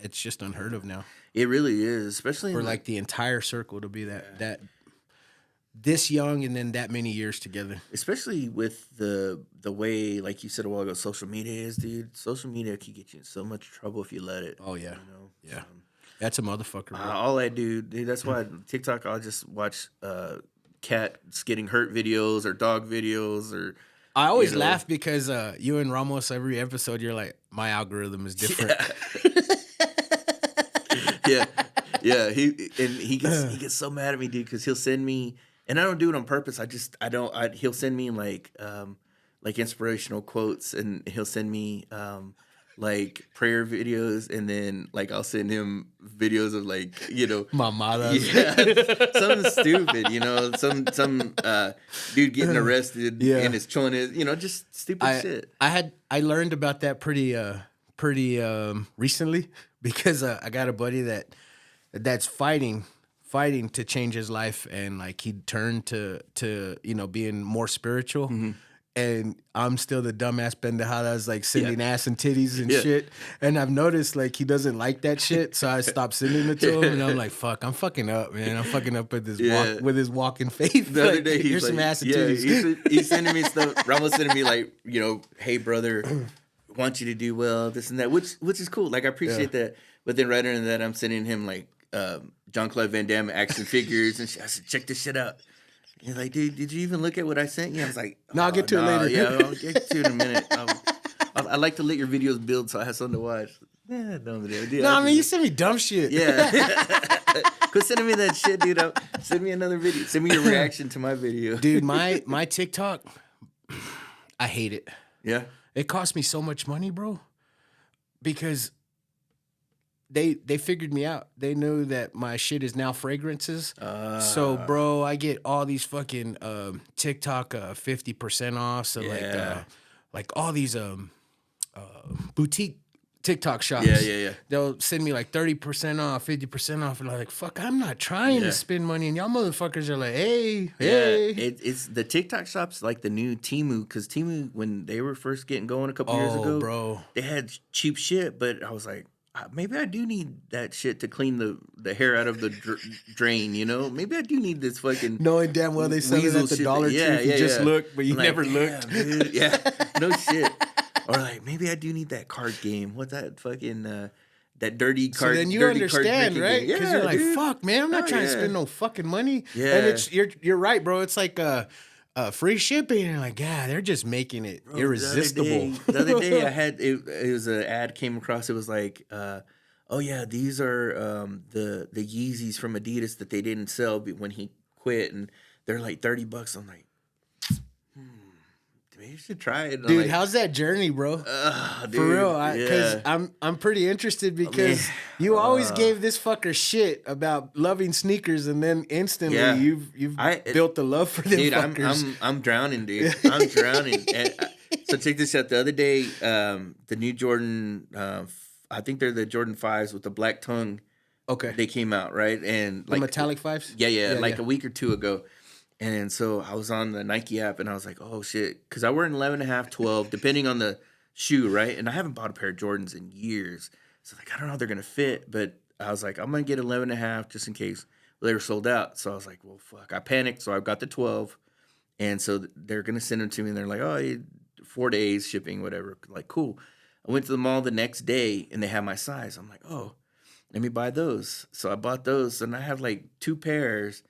it's just unheard of now. It really is, especially for like the entire circle to be that this young and then that many years together. Especially with the way, like you said a while ago, social media is, dude. Social media can get you in so much trouble if you let it. Oh yeah, yeah. That's a motherfucker. All I do, dude. That's why TikTok. I'll just watch cats getting hurt videos or dog videos or. I always laugh because you and Ramos every episode you're like, my algorithm is different. Yeah. He gets so mad at me, dude, because he'll send me, and I don't do it on purpose. He'll send me like inspirational quotes, and he'll send me like prayer videos, and then like I'll send him videos of like mamadas. Yeah, something stupid, some dude getting arrested and is chilling his, just stupid shit. I learned about that pretty recently because I got a buddy that's fighting to change his life, and like he turned to being more spiritual. Mm-hmm. And I'm still the dumbass pendejadas, like sending ass and titties and shit. And I've noticed like he doesn't like that shit, so I stopped sending it to him. And I'm like, fuck, I'm fucking up, man. I'm fucking up with his walking faith. The other day here's some ass and titties. He's sending me stuff. Ramos sending me like, hey brother, want you to do well, this and that, which is cool. Like I appreciate that. But then right under that, I'm sending him like Jean-Claude Van Damme action figures and shit. I said, check this shit out. He's like, dude, did you even look at what I sent you? I was like, no, I'll get to it later. Yeah, I'll get to it in a minute. I like to let your videos build so I have something to watch. Yeah, you send me dumb shit. Yeah. Quit sending me that shit, dude. Send me another video. Send me your reaction to my video. Dude, my TikTok, I hate it. Yeah. It cost me so much money, bro, because they figured me out. They knew that my shit is now fragrances. So, bro, I get all these fucking TikTok 50% off. So, like all these boutique TikTok shops. Yeah. They'll send me like 30% off, 50% off. And I'm like, fuck, I'm not trying to spend money. And y'all motherfuckers are like, hey. It's the TikTok shops like the new Temu. Because Temu, when they were first getting going a couple years ago, bro, they had cheap shit. But I was like, maybe I do need that shit to clean the hair out of the drain, Maybe I do need this fucking... Knowing damn well they sell it at the Dollar Tree if you just look, but you never looked. Dude, yeah, no shit. Or like, maybe I do need that card game. What's that fucking... that dirty card... So then you understand, right? Because you're like, fuck, man, I'm not trying to spend no fucking money. Yeah. And you're right, bro. It's like... free shipping, and like, they're just making it irresistible. The other day I had it was an ad came across. It was like, these are the Yeezys from Adidas that they didn't sell when he quit, and they're like $30. I'm like, maybe you should try it. Dude, like, how's that journey, bro? Dude, for real, because I'm pretty interested because you always gave this fucker shit about loving sneakers, and then instantly you've built the love for them fuckers. I'm drowning, dude. I'm drowning. And, so check this out. The other day, the new Jordan, I think they're the Jordan 5s with the black tongue. Okay, they came out, right? And the metallic 5s. Yeah, like a week or two ago. And so I was on the Nike app, and I was like, oh, shit. Because I wear an 11.5, 12, depending on the shoe, right? And I haven't bought a pair of Jordans in years. So, like, I don't know how they're going to fit. But I was like, I'm going to get 11.5 just in case. Well, they were sold out. So I was like, well, fuck. I panicked. So I got the 12. And so they're gonna send them to me, and they're like, oh, 4 days shipping, whatever. Like, cool. I went to the mall the next day, and they had my size. I'm like, oh, let me buy those. So I bought those, and I have like 2 pairs.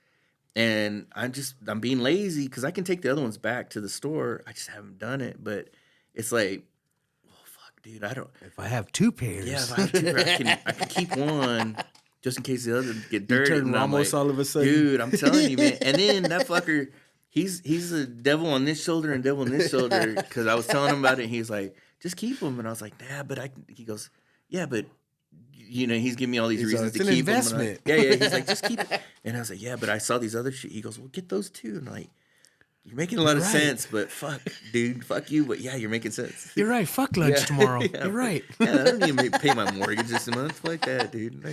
And I'm being lazy because I can take the other ones back to the store. I just haven't done it. But it's like, well, fuck, dude, I don't. If I have 2 pairs. Yeah, if I have 2 pairs, I can keep one just in case the other get dirty. You turn Ramos all of a sudden. Dude, I'm telling you, man. And then that fucker, he's a devil on this shoulder and devil on this shoulder because I was telling him about it. And he's like, just keep them. And I was like, nah, but he goes, yeah, but. He's giving me all these reasons to keep them. It's an investment. Yeah. He's like, just keep it. And I was like, yeah, but I saw these other shit. He goes, well, get those too. And I'm like, you're making a lot of sense, but fuck, dude, fuck you. But yeah, you're making sense. You're right. Fuck lunch tomorrow. Yeah, you're right. Yeah, I don't even pay my mortgage this month. Like that, dude.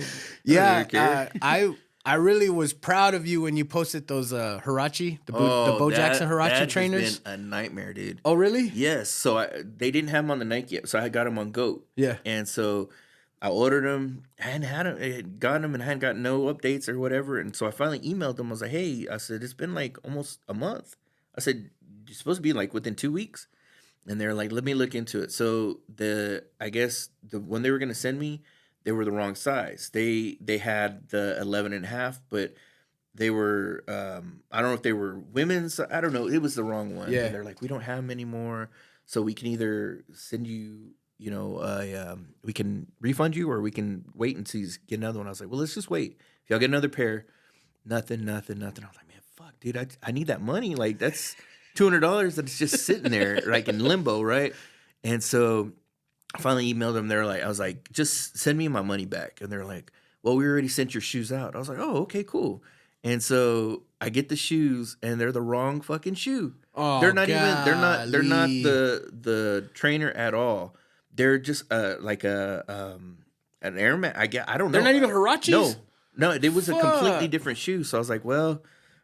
I really was proud of you when you posted those Huarache, the Bo Jackson Huarache trainers. That has been a nightmare, dude. Oh, really? Yes. So they didn't have them on the Nike yet, so I got them on Goat. Yeah. And so I ordered them. I hadn't gotten them, and I hadn't got no updates or whatever. And so I finally emailed them. I was like, hey, I said, it's been like almost a month. I said, you're supposed to be like within 2 weeks. And they're like, let me look into it. So I guess when they were going to send me, they were the wrong size. They had the 11.5, but they were, I don't know if they were women's. I don't know. It was the wrong one. Yeah. And they're like, we don't have them anymore. So we can either send you, we can refund you or we can wait and get another one. I was like, well, let's just wait. If y'all get another pair, nothing. I was like, man, fuck, dude, I need that money. Like, that's $200 that's just sitting there, like in limbo, right? And so I finally emailed them. I was like, just send me my money back. And they're like, well, we already sent your shoes out. I was like, oh, okay, cool. And so I get the shoes, and they're the wrong fucking shoe. Oh, they're not the trainer at all. They're just like an Air Max. I don't know. They're not even Huaraches? No, it was a completely different shoe. So I was like, well,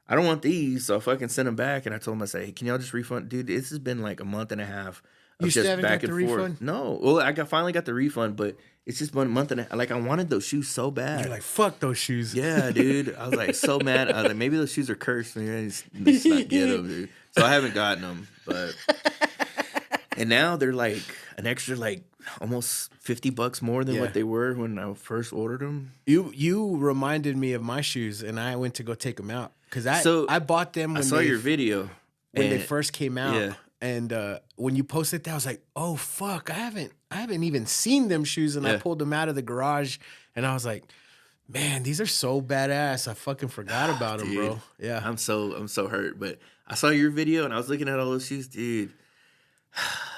I don't want these. So I fucking sent them back. And I told them, I said, hey, can y'all just refund? Dude, this has been like a month and a half of you just still back and got the forth. Refund? No. Well, I finally got the refund, but it's just been a month and a half. Like, I wanted those shoes so bad. You're like, fuck those shoes. Yeah, dude. I was like so mad. I was like, maybe those shoes are cursed. Maybe I just not get them, dude. So I haven't gotten them. But and now they're like an extra like almost $50 more than what they were when I first ordered them. You reminded me of my shoes, and I went to go take them out because I bought them. When I saw your video when they first came out. Yeah. And when you posted that, I was like, "Oh fuck, I haven't even seen them shoes." And I pulled them out of the garage, and I was like, "Man, these are so badass." I fucking forgot about them, bro. Yeah, I'm so hurt. But I saw your video, and I was looking at all those shoes, dude.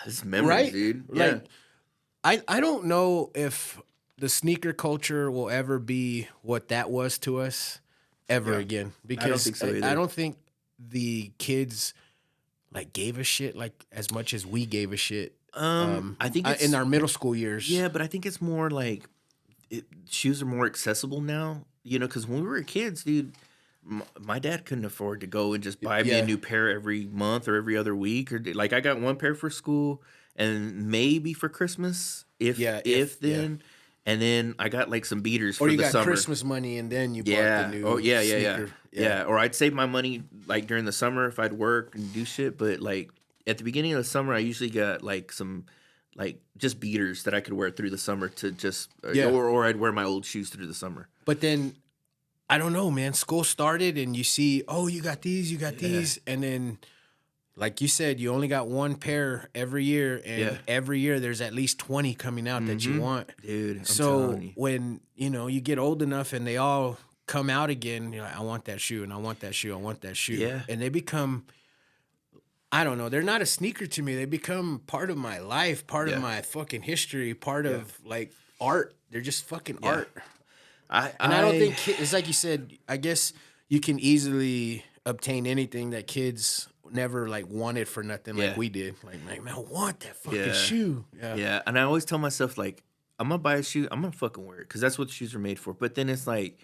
It's memories, right, dude. Yeah. Like, I don't know if the sneaker culture will ever be what that was to us ever again, because I don't think so either. I don't think the kids like gave a shit like as much as we gave a shit. I think it's, in our middle school years. Yeah, but I think it's more like shoes are more accessible now. Because when we were kids, dude, my dad couldn't afford to go and just buy me a new pair every month or every other week. Or like I got one pair for school and maybe for Christmas, if then. And then I got like some beaters for the summer. Or you got Christmas money and then you bought the new sneaker. Yeah. Or I'd save my money like during the summer if I'd work and do shit. But like at the beginning of the summer, I usually got like some like just beaters that I could wear through the summer to just or I'd wear my old shoes through the summer. But then I don't know, man. School started and you see, oh, you got these, and then. Like you said, you only got one pair every year, and every year there's at least 20 coming out that you want. Dude, I'm so telling you. When, you get old enough and they all come out again, you're like, I want that shoe, and I want that shoe, I want that shoe. Yeah. And they become, I don't know, they're not a sneaker to me. They become part of my life, part of my fucking history, part of, like, art. They're just fucking art. I don't think, it's like you said, I guess you can easily obtain anything that kids never like wanted for nothing like we did. Like, man, I want that fucking shoe. Yeah. And I always tell myself, like, I'm gonna buy a shoe, I'm gonna fucking wear it because that's what shoes are made for. But then it's like,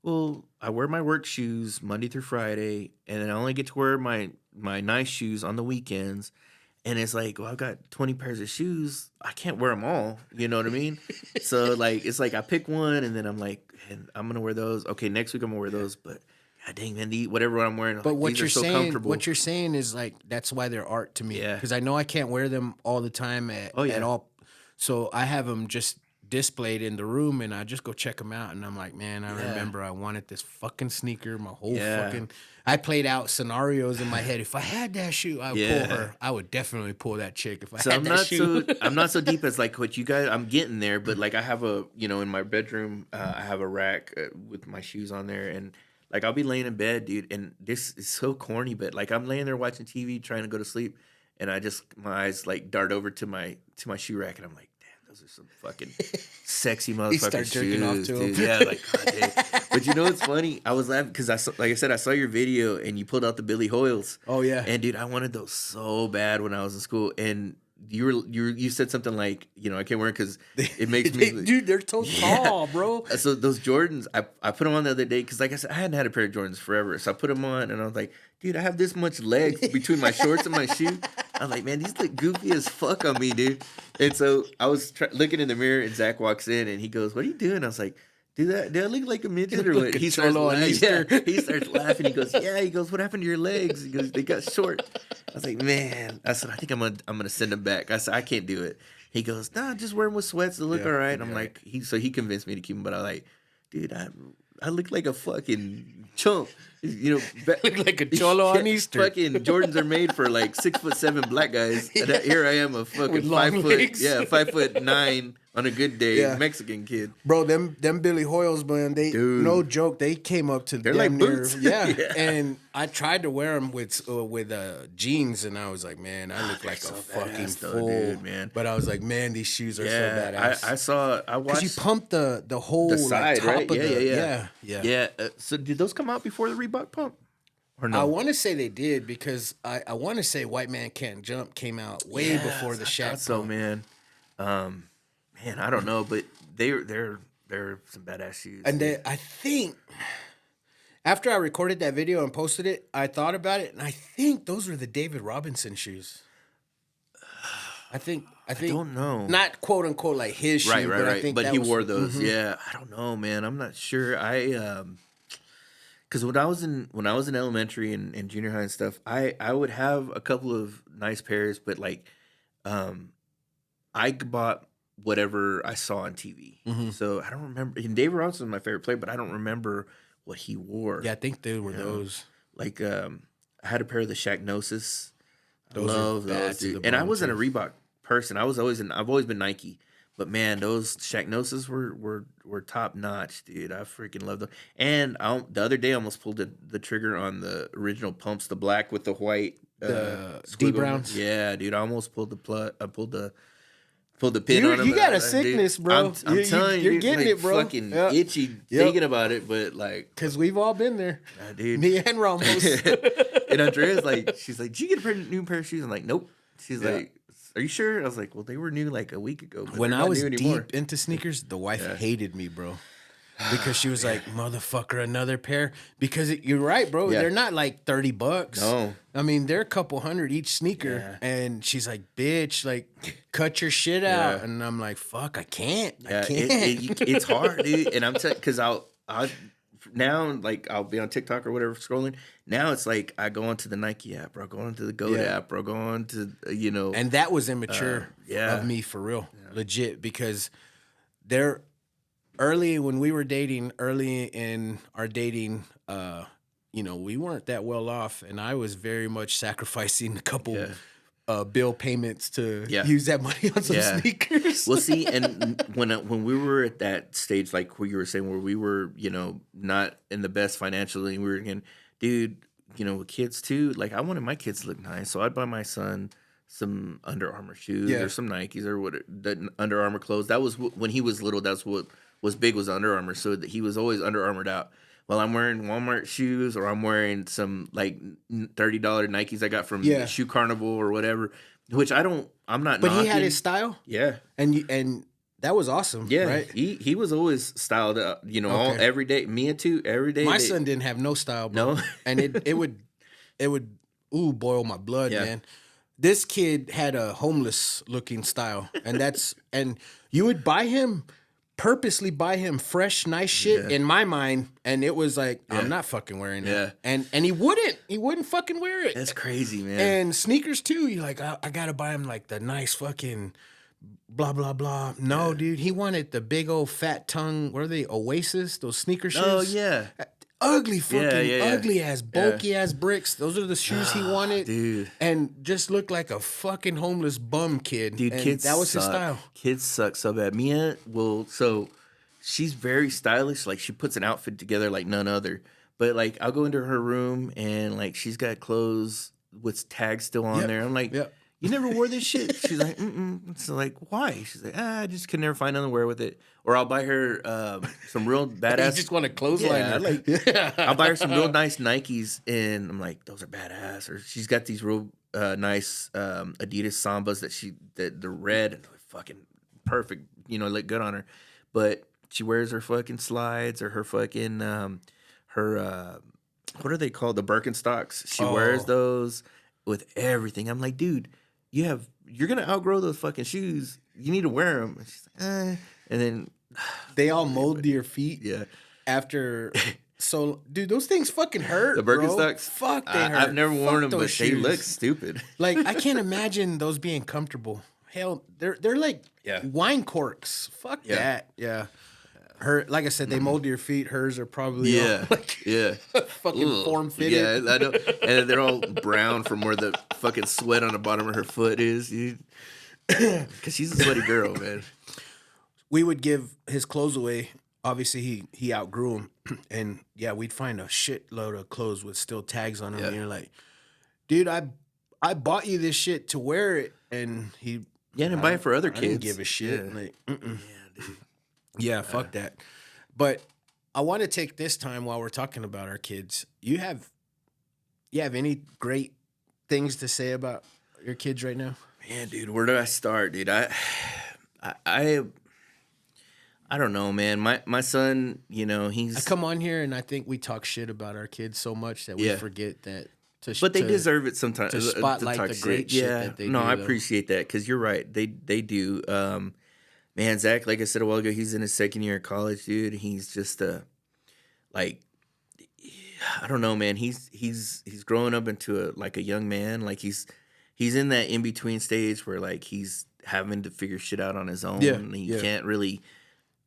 well, I wear my work shoes Monday through Friday, and then I only get to wear my nice shoes on the weekends. And it's like, well, I've got 20 pairs of shoes. I can't wear them all. You know what I mean? So like, it's like I pick one, and then I'm like, and I'm gonna wear those. Okay, next week I'm gonna wear those, but God dang, man, whatever I'm wearing, But like, what these you're are so saying, comfortable. what you're saying is like that's why they're art to me. Yeah. Because I know I can't wear them all the time at all. So I have them just displayed in the room, and I just go check them out. And I'm like, man, I remember I wanted this fucking sneaker. My whole fucking. I played out scenarios in my head. If I had that shoe, I would pull her. I would definitely pull that chick if I had that shoe. I'm not so deep as like what you guys. I'm getting there, but like I have in my bedroom, I have a rack with my shoes on there, and like I'll be laying in bed, dude, and this is so corny, but like I'm laying there watching TV, trying to go to sleep, and my eyes like dart over to my shoe rack, and I'm like, damn, those are some fucking sexy motherfucking shoes, dude. Yeah, like, God, dude. But you know what's funny? I was laughing because like I said, I saw your video and you pulled out the Billy Hoyles. Oh yeah, and dude, I wanted those so bad when I was in school, and you said something like, I can't wear it because it makes me dude, they're so tall, bro. So those Jordans, I put them on the other day because like I said, I hadn't had a pair of Jordans forever, so I put them on and I was like, dude, I have this much legs between my shorts and my shoe. I'm like, man, these look goofy as fuck on me, dude. And so I was looking in the mirror, and Zach walks in and he goes, "What are you doing?" I was like, Do I look like a midget or what? He starts laughing. Yeah, he starts laughing. He goes, "Yeah." He goes, "What happened to your legs?" He goes, "They got short." I was like, "Man," I said, "I think I'm gonna send them back." I said, "I can't do it." He goes, "Nah, just wear them with sweats. They look all right." I'm like, he convinced me to keep them, but I like, dude, I look like a fucking chump. Look like a cholo on Easter. Fucking Jordans are made for like 6'7" black guys. And here I am, a fucking 5'9" on a good day, Mexican kid. Bro, them Billy Hoyles, man, no joke, they came up to they're like boots. Yeah. And I tried to wear them with jeans, and I was like, man, I look like a fucking fool, dude, man. But I was like, man, these shoes are so badass. I watched. Because you pump the whole the side, top right? of Yeah. So did those come out before the Reebok pump? Or no? I want to say they did, because I want to say White Man Can't Jump came out way before the Shaq pump. So man, I don't know, but they're some badass shoes. And I think after I recorded that video and posted it, I thought about it, and I think those were the David Robinson shoes. I don't know. Not quote unquote like his shoe, right. I think but he wore those. Mm-hmm. Yeah, I don't know, man. I'm not sure. Because when I was in elementary and junior high and stuff, I would have a couple of nice pairs, but like, I bought whatever I saw on TV. Mm-hmm. So I don't remember. And David Robinson was my favorite player, but I don't remember what he wore. Yeah, I think they were those. Like, I had a pair of the Shaqnosis. I love those, dude. And I wasn't a Reebok person. I've always been Nike. But man, those Shaqnosis were top notch, dude. I freaking love them. And the other day, I almost pulled the trigger on the original pumps, the black with the white, the D Browns. Yeah, dude. I almost pulled the pin on them. You got a sickness, dude, bro. I'm telling you, you're getting like, it, bro. Fucking itchy thinking about it, but like, because we've all been there, dude. Me and Ramos. And Andrea's like, she's like, "Did you get a new pair of shoes?" I'm like, "Nope." She's like, "Are you sure?" I was like, "Well, they were new like a week ago." But when I was deep into sneakers, the wife hated me, bro. Because she was like, "Motherfucker, another pair." Because you're right, bro. Yeah. They're not like $30. No, I mean they're a couple hundred each sneaker. Yeah. And she's like, "Bitch, like, cut your shit out." And I'm like, "Fuck, I can't. I can't." It's hard, dude. And I'm because I'll now, like, I'll be on TikTok or whatever scrolling. Now it's like I go onto the Nike app, or I go onto the Goat app, or I go on to And that was immature of me, for real, legit, because they're. Early in our dating, we weren't that well off, and I was very much sacrificing a couple bill payments to use that money on some sneakers. Well, see, and when we were at that stage, like what you were saying, where we were, not in the best financially, we were again, dude, with kids too. Like, I wanted my kids to look nice, so I'd buy my son some Under Armour shoes or some Nikes or the Under Armour clothes. That was when he was little. That's what was big, was Under Armour, so that he was always Under Armoured out. Well, I'm wearing Walmart shoes, or I'm wearing some like $30 Nikes I got from Shoe Carnival or whatever, which I'm not. But knocking. He had his style, and that was awesome. Yeah, right. He was always styled up, all every day. Mia too, every day. My son didn't have no style, bro. No, and it would boil my blood, man. This kid had a homeless looking style, and you would buy him purposely buy him fresh, nice shit in my mind, and it was like, I'm not fucking wearing that. And he wouldn't fucking wear it. That's crazy, man. And sneakers too. You're like, I gotta buy him like the nice fucking blah blah blah. No, dude, he wanted the big old fat tongue. What are they? Oasis? Those sneaker shoes? Oh yeah. Ugly fucking ugly ass bulky ass bricks. Those are the shoes he wanted, dude, and just looked like a fucking homeless bum kid. Dude, and kids that was suck. his style. Kids suck so bad. Mia will she's very stylish. Like she puts an outfit together like none other. But like I'll go into her room and like she's got clothes with tags still on there. I'm like, you never wore this shit? She's like, So like, why? She's like, I just could never find nothing to wear with it. Or I'll buy her some real badass. You just want to clothesline her. I'll buy her some real nice Nikes, and I'm like, those are badass. Or she's got these real nice Adidas Sambas that the red and fucking perfect, look good on her. But she wears her fucking slides or her fucking what are they called? The Birkenstocks. She wears those with everything. I'm like, dude, you're gonna outgrow those fucking shoes. You need to wear them. And she's like, and then they all mold to your feet. Yeah. After so, dude, those things fucking hurt. The Birkenstocks, fuck, they hurt. I've never worn them, but shoes. they look stupid. Like I can't imagine those being comfortable. Hell, they're like wine corks. Fuck that. Yeah. Her, like I said, they mold to your feet. Hers are probably all, fucking form fitted. Yeah, I know. And they're all brown from where the fucking sweat on the bottom of her foot is. Because she's a sweaty girl, man. We would give his clothes away. Obviously, he outgrew them. And we'd find a shitload of clothes with still tags on them. And you're like, dude, I bought you this shit to wear it. And he... Yeah, and buy it for other kids. I didn't give a shit. Yeah. Like, dude. Yeah, fuck that. But I want to take this time while we're talking about our kids. You have any great things to say about your kids right now? Man, dude, where do I start, dude? I don't know, man. My son, he's... I come on here and I think we talk shit about our kids so much that we forget that. But they deserve it sometimes. To spotlight the great shit that they do. No, I appreciate that because you're right. They do. Man, Zach, like I said a while ago, he's in his second year of college, dude. He's just I don't know, man. He's growing up into a young man. Like he's in that in between stage where like he's having to figure shit out on his own. Yeah, and he can't really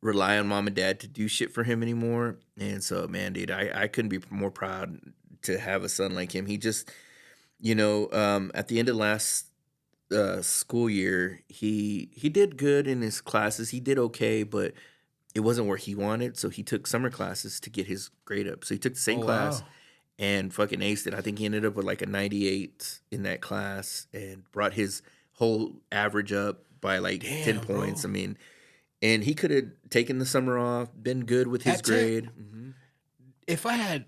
rely on mom and dad to do shit for him anymore. And so, man, dude, I couldn't be more proud to have a son like him. He just, at the end of last school year, he did good in his classes. He did okay, but it wasn't where he wanted. So he took summer classes to get his grade up. So he took the same class and fucking aced it. I think he ended up with like a 98 in that class and brought his whole average up by like 10 points. Bro. I mean, and he could have taken the summer off, been good with his grade. Mm-hmm. If I had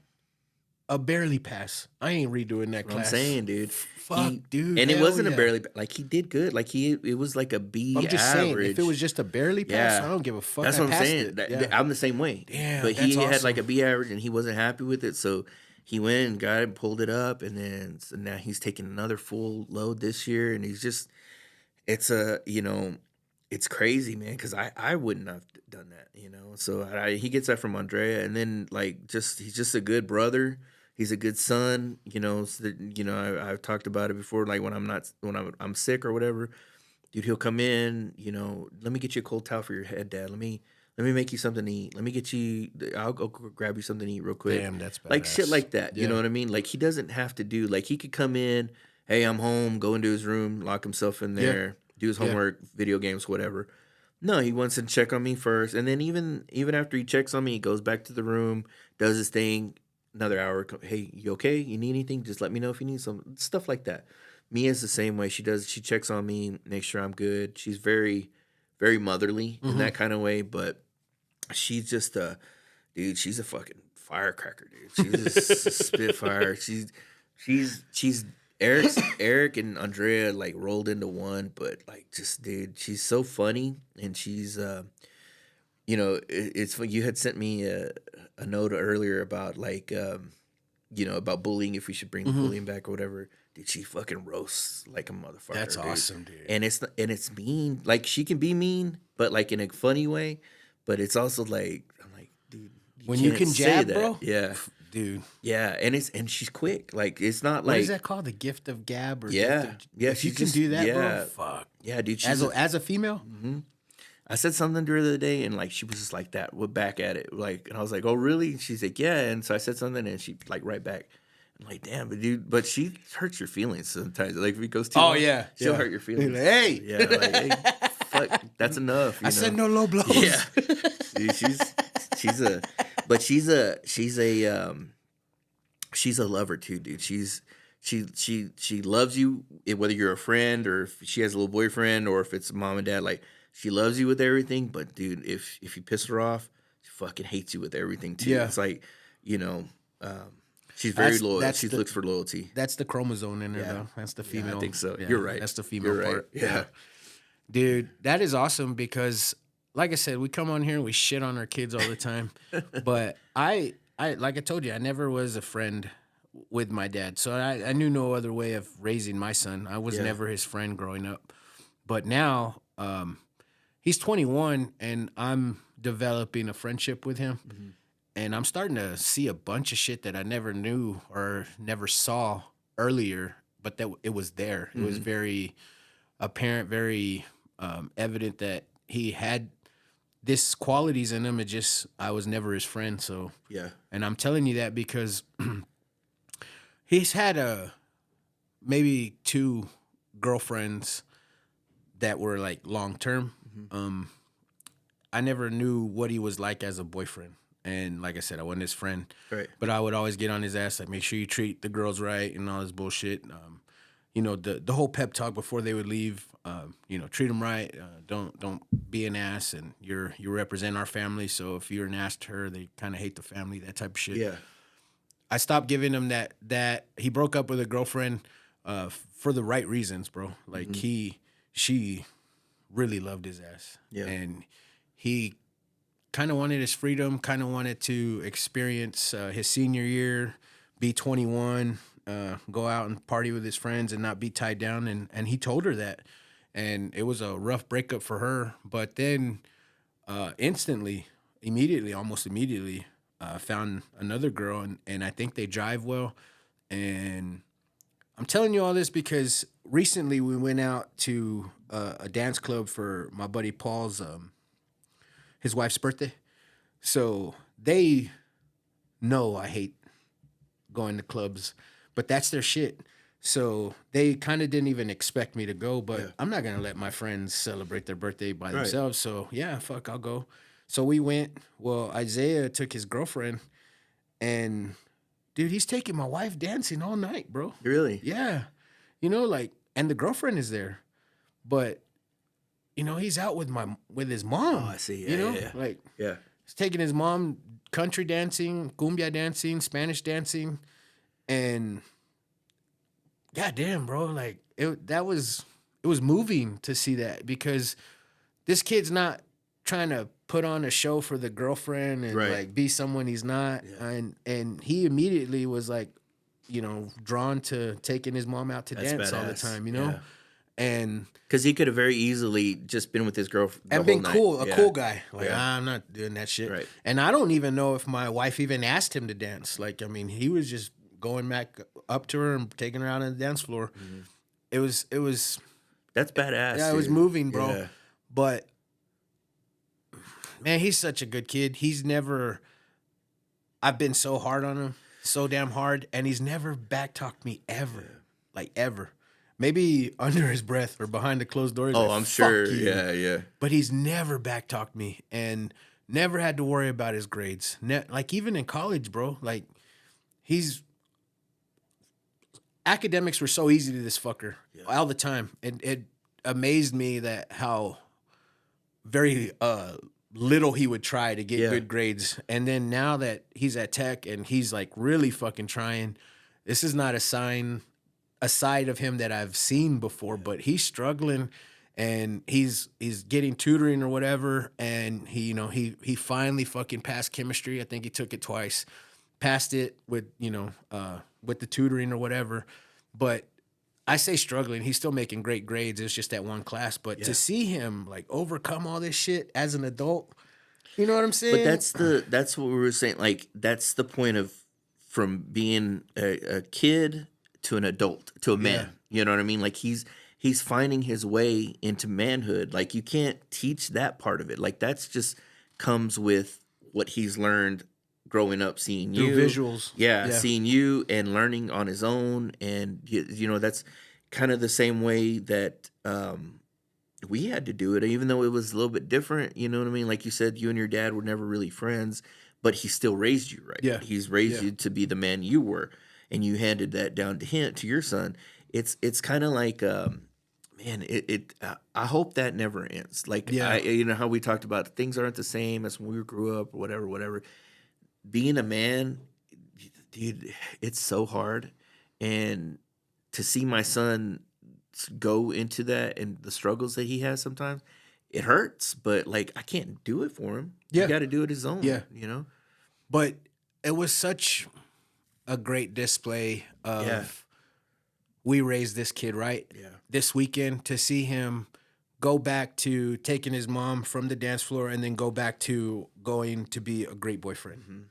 a barely pass, I ain't redoing that class. I'm saying, dude. Fuck, dude. And it wasn't a barely, like he did good. Like it was like a B I'm just average. saying, if it was just a barely pass, I don't give a fuck. That's what I'm saying. I'm the same way. Damn, but he had awesome. like a B average and he wasn't happy with it. So he went and got it and pulled it up. And then so now he's taking another full load this year. And he's just, it's crazy, man. Cause I wouldn't have done that, So he gets that from Andrea. And then like, he's just a good brother. He's a good son, so that, I've talked about it before. Like when I'm sick or whatever, dude, he'll come in, let me get you a cold towel for your head, Dad. Let me make you something to eat. Let me get you, I'll go grab you something to eat real quick. Damn, that's badass. Like shit like that. You know what I mean? Like he doesn't have to do, like he could come in, hey, I'm home, go into his room, lock himself in there, do his homework, video games, whatever. No, he wants to check on me first. And then even after he checks on me, he goes back to the room, does his thing. Another hour, hey, you okay? You need anything? Just let me know if you need some stuff like that. Mia's the same way. She checks on me, makes sure I'm good. She's very, very motherly in that kind of way, but she's just dude, she's a fucking firecracker, dude. She's a spitfire. She's Eric and Andrea like rolled into one, but like just dude, she's so funny and she's it's funny. You had sent me a note earlier about like, about bullying, if we should bring the bullying back or whatever. Dude, she fucking roasts like a motherfucker. That's awesome, dude. And it's mean. Like she can be mean, but like in a funny way. but it's also like I'm like, dude, when you can say jab, that. bro. Yeah, Dude. yeah, and she's quick. Like it's not What like is that called? The gift of gab or yeah, gift of, yeah. if you She's can just, do that, yeah, bro. Fuck. yeah, dude. As a female? I said something to her the other day, and like she was just like that. We're back at it, like, and I was like, "Oh, really?" And she's like, "Yeah." And so I said something, and she like right back. I'm like, "Damn, but dude," but she hurts your feelings sometimes. Like if it goes too long, she'll hurt your feelings. Like, hey, Yeah, like, hey, fuck, that's enough. You I know? said no low blows. Yeah, dude, she's a lover too, dude. She loves you whether you're a friend or if she has a little boyfriend or if it's mom and dad. Like she loves you with everything, but dude, if you piss her off, she fucking hates you with everything too. Yeah. It's like she's very loyal. She the- looks for loyalty. That's the chromosome in there, Yeah. though. That's the Yeah, female. I think so. Yeah, You're right. That's the female You're right. part. Yeah. Dude, that is awesome because, like I said, we come on here and we shit on our kids all the time. But I like I told you, I never was a friend with my dad, so I knew no other way of raising my son. I was Yeah. never his friend growing up. But now, he's 21, and I'm developing a friendship with him. Mm-hmm. And I'm starting to see a bunch of shit that I never knew or never saw earlier, but that it was there. It was very apparent, very evident that he had this qualities in him. It just I was never his friend. So Yeah. and I'm telling you that because he's had maybe 2 girlfriends that were like long term. I never knew what he was like as a boyfriend. And like I said, I wasn't his friend. Right. But I would always get on his ass, like, make sure you treat the girls right and all this bullshit. The whole pep talk before they would leave, treat them right. Don't be an ass. And you represent our family. So if you're an ass to her, they kind of hate the family, that type of shit. Yeah. I stopped giving him that. He broke up with a girlfriend for the right reasons, bro. Like she really loved his ass. Yeah. And he kind of wanted his freedom, kind of wanted to experience his senior year, be 21, go out and party with his friends and not be tied down. And he told her that. And it was a rough breakup for her. But then almost immediately, found another girl. And I think they jive well. And I'm telling you all this because recently we went out to a dance club for my buddy Paul's his wife's birthday. So they know I hate going to clubs, but that's their shit. So they kind of didn't even expect me to go, but I'm not going to let my friends celebrate their birthday by themselves. So yeah, fuck, I'll go. So we went. Well, Isaiah took his girlfriend and dude, he's taking my wife dancing all night, bro. Really? Yeah. And the girlfriend is there, but he's out with his mom. Oh, I see. Yeah, yeah. Yeah. He's taking his mom country dancing, cumbia dancing, Spanish dancing, and goddamn, bro, like it was moving to see that because this kid's not trying to put on a show for the girlfriend and like be someone he's not, and he immediately was like, drawn to taking his mom out to dance all the time, Yeah. And because he could have very easily just been with his girlfriend and been cool, cool guy. Like, Yeah. I'm not doing that shit. Right. And I don't even know if my wife even asked him to dance. Like, I mean, he was just going back up to her and taking her out on the dance floor. It was That's badass. yeah, it was dude. moving, bro. Yeah. But man, he's such a good kid. I've been so hard on him, so damn hard, and he's never back-talked me ever. Like, ever. Maybe under his breath or behind the closed doors. Oh, like, I'm "Fuck sure. you." Yeah, yeah. But he's never back-talked me and never had to worry about his grades. Like, even in college, bro, like, academics were so easy to this fucker all the time. It amazed me that how very little he would try to get good grades. And then now that he's at Tech and he's like really fucking trying, this is not a side of him that I've seen before, but he's struggling and he's getting tutoring or whatever. And he finally fucking passed chemistry. I think he took it twice, passed it with the tutoring or whatever. But I say struggling, he's still making great grades. It's just that one class. But to see him like overcome all this shit as an adult, You know what I'm saying? But that's what we were saying. Like that's the point of from being a kid to an adult to a man. You know what I mean? Like he's finding his way into manhood. Like you can't teach that part of it. Like that's just comes with what he's learned growing up, seeing you through visuals. Yeah, seeing you and learning on his own, and you know that's kind of the same way that we had to do it, even though it was a little bit different. You know what I mean? Like you said, you and your dad were never really friends, but he still raised you, right? Yeah, he's raised you to be the man you were, and you handed that down to him, to your son. It's kind of like, man, I hope that never ends. Like, you know how we talked about things aren't the same as when we grew up or whatever. Being a man, dude, it's so hard, and to see my son go into that and the struggles that he has sometimes, it hurts. But like, I can't do it for him. You got to do it his own. Yeah, you know. But it was such a great display of we raised this kid right. Yeah. This weekend to see him go back to taking his mom from the dance floor and then go back to going to be a great boyfriend. Mm-hmm.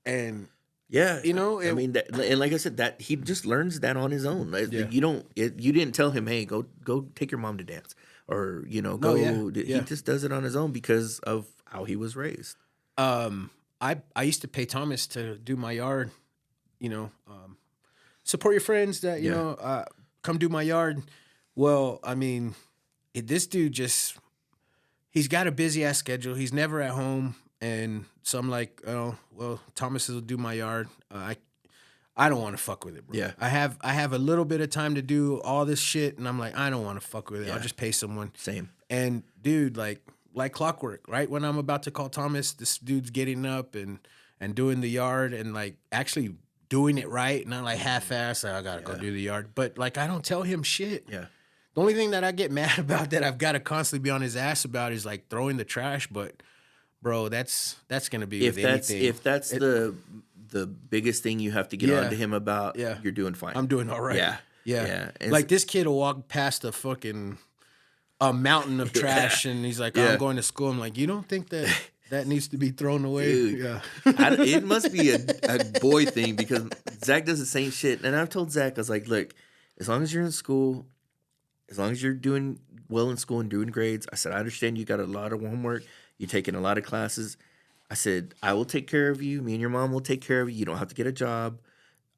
And you know, I mean, and like I said, that he just learns that on his own. You didn't tell him, hey, go take your mom to dance, or you know, go. He just does it on his own because of how he was raised. I used to pay Thomas to do my yard. You know, support your friends that you know come do my yard. Well, I mean, this dude he's got a busy ass schedule. He's never at home. And so I'm like, oh, well, Thomas will do my yard. I don't want to fuck with it, bro. Yeah. I have a little bit of time to do all this shit, and I'm like, I don't want to fuck with it. I'll just pay someone. Same. And dude, like clockwork, right? When I'm about to call Thomas, this dude's getting up and doing the yard and like actually doing it right, not like half-ass. I gotta go do the yard. But like I don't tell him shit. Yeah. The only thing that I get mad about that I've got to constantly be on his ass about is like throwing the trash, but. Bro, that's gonna be anything. If that's the biggest thing you have to get on to him about, you're doing fine. I'm doing all right. Yeah. Like this kid will walk past a mountain of trash, and he's like, "I'm going to school." I'm like, "You don't think that needs to be thrown away?" Dude, it must be a boy thing because Zach does the same shit. And I've told Zach, I was like, "Look, as long as you're in school, as long as you're doing well in school and doing grades," I said, "I understand you got a lot of homework. You're taking a lot of classes." I said, "I will take care of you. Me and your mom will take care of you. You don't have to get a job.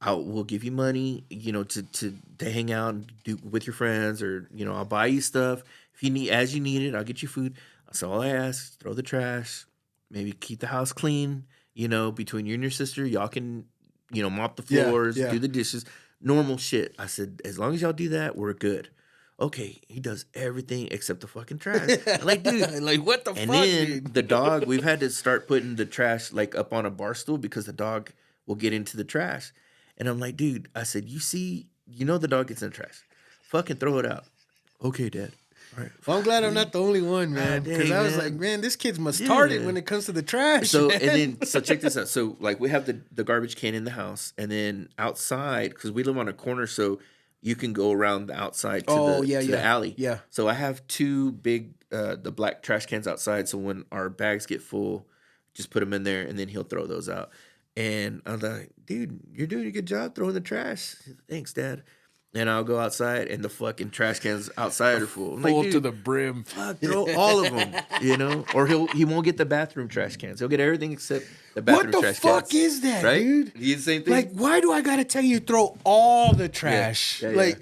We'll give you money, you know, to hang out and do with your friends, or you know, I'll buy you stuff if you need it. I'll get you food." So all I ask, throw the trash, maybe keep the house clean. You know, between you and your sister, y'all can, you know, mop the floors, do the dishes, normal shit. I said, as long as y'all do that, we're good. Okay, he does everything except the fucking trash. I'm like, dude, like what the fuck? And then the dog, we've had to start putting the trash like up on a bar stool because the dog will get into the trash. And I'm like, dude, I said, you know the dog gets in the trash. Fucking throw it out. Okay, Dad. All right. Well, I'm glad I'm not the only one, man. Because I was like, man, this kid's retarded when it comes to the trash. So check this out. So like we have the garbage can in the house, and then outside, because we live on a corner, so you can go around the outside to the alley. Yeah. So I have two big, the black trash cans outside. So when our bags get full, just put them in there, and then he'll throw those out. And I'm like, dude, you're doing a good job throwing the trash. Thanks, Dad. And I'll go outside, and the fucking trash cans outside are full. I'm full like, to the brim. Fuck, throw all of them, you know? Or he won't get the bathroom trash cans. He'll get everything except the bathroom trash cans. What the fuck is that, right? dude? You the same thing? Like, why do I got to tell you throw all the trash? Like,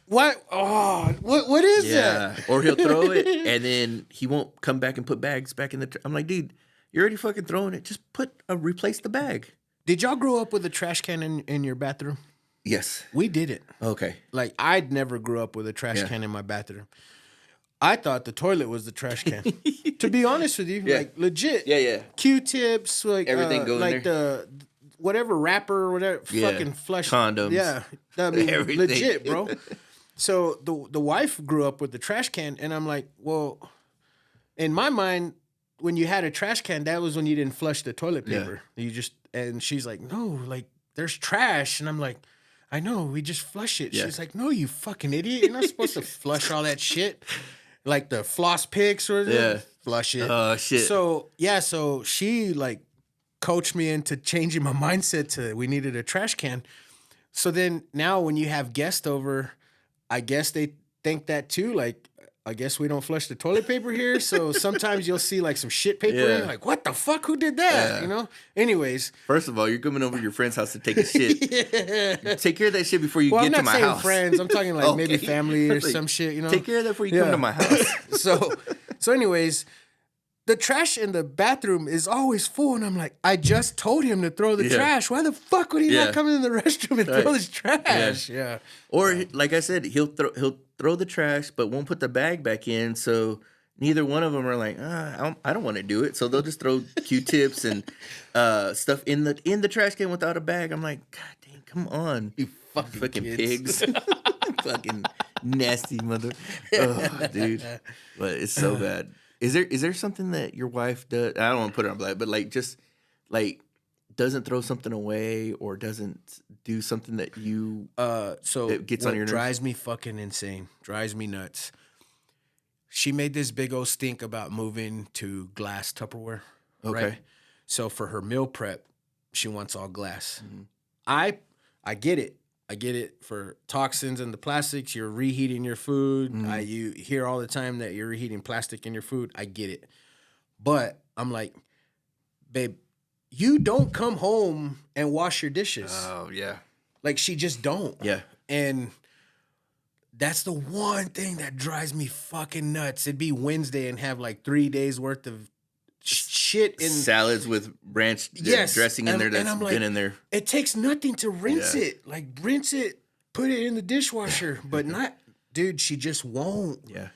what? Oh, what is that? Or he'll throw it, and then he won't come back and put bags back in the I'm like, dude, you're already fucking throwing it. Just replace the bag. Did y'all grow up with a trash can in your bathroom? Yes. We did it. Okay. Like, I'd never grew up with a trash can in my bathroom. I thought the toilet was the trash can. To be honest with you, like, legit. Yeah. Q-tips, like, everything going like there. The whatever wrapper or whatever, fucking flush. Condoms. Yeah. I mean, legit, bro. So the wife grew up with the trash can, and I'm like, well, in my mind, when you had a trash can, that was when you didn't flush the toilet paper. And she's like, no, like, there's trash. And I'm like, I know, we just flush it. She's like, no, you fucking idiot. You're not supposed to flush all that shit. like the floss picks or flush it. Oh shit. So she like coached me into changing my mindset to we needed a trash can. So then now when you have guests over, I guess they think that too. Like, I guess we don't flush the toilet paper here. So sometimes you'll see like some shit paper in. Like, what the fuck? Who did that? You know? Anyways. First of all, you're coming over to your friend's house to take a shit. Take care of that shit before you get to my house. I'm not saying friends. I'm talking like maybe family or some shit, you know? Take care of that before you come to my house. So anyways, the trash in the bathroom is always full. And I'm like, I just told him to throw the trash. Why the fuck would he not come in the restroom and throw his trash? Yeah. Or like I said, he'll throw the trash, but won't put the bag back in. So neither one of them are like, I don't want to do it. So they'll just throw Q-tips and stuff in the trash can without a bag. I'm like, God dang, come on, you fucking pigs, fucking nasty mother, dude. But it's so bad. Is there something that your wife does? I don't want to put her on blast, but like just like doesn't throw something away or doesn't do something that you that gets on your nerves? Drives me fucking insane. Drives me nuts. She made this big old stink about moving to glass Tupperware. Okay. Right? So for her meal prep, she wants all glass. Mm-hmm. I get it. I get it for toxins and the plastics. You're reheating your food. Mm-hmm. You hear all the time that you're reheating plastic in your food. I get it. But I'm like, babe, you don't come home and wash your dishes. Oh, yeah. Like, she just don't. Yeah. And that's the one thing that drives me fucking nuts. It'd be Wednesday and have like 3 days worth of shit in salads with ranch dressing in there that's been in there. It takes nothing to rinse it. Like, rinse it, put it in the dishwasher, but not, dude, she just won't. Yeah.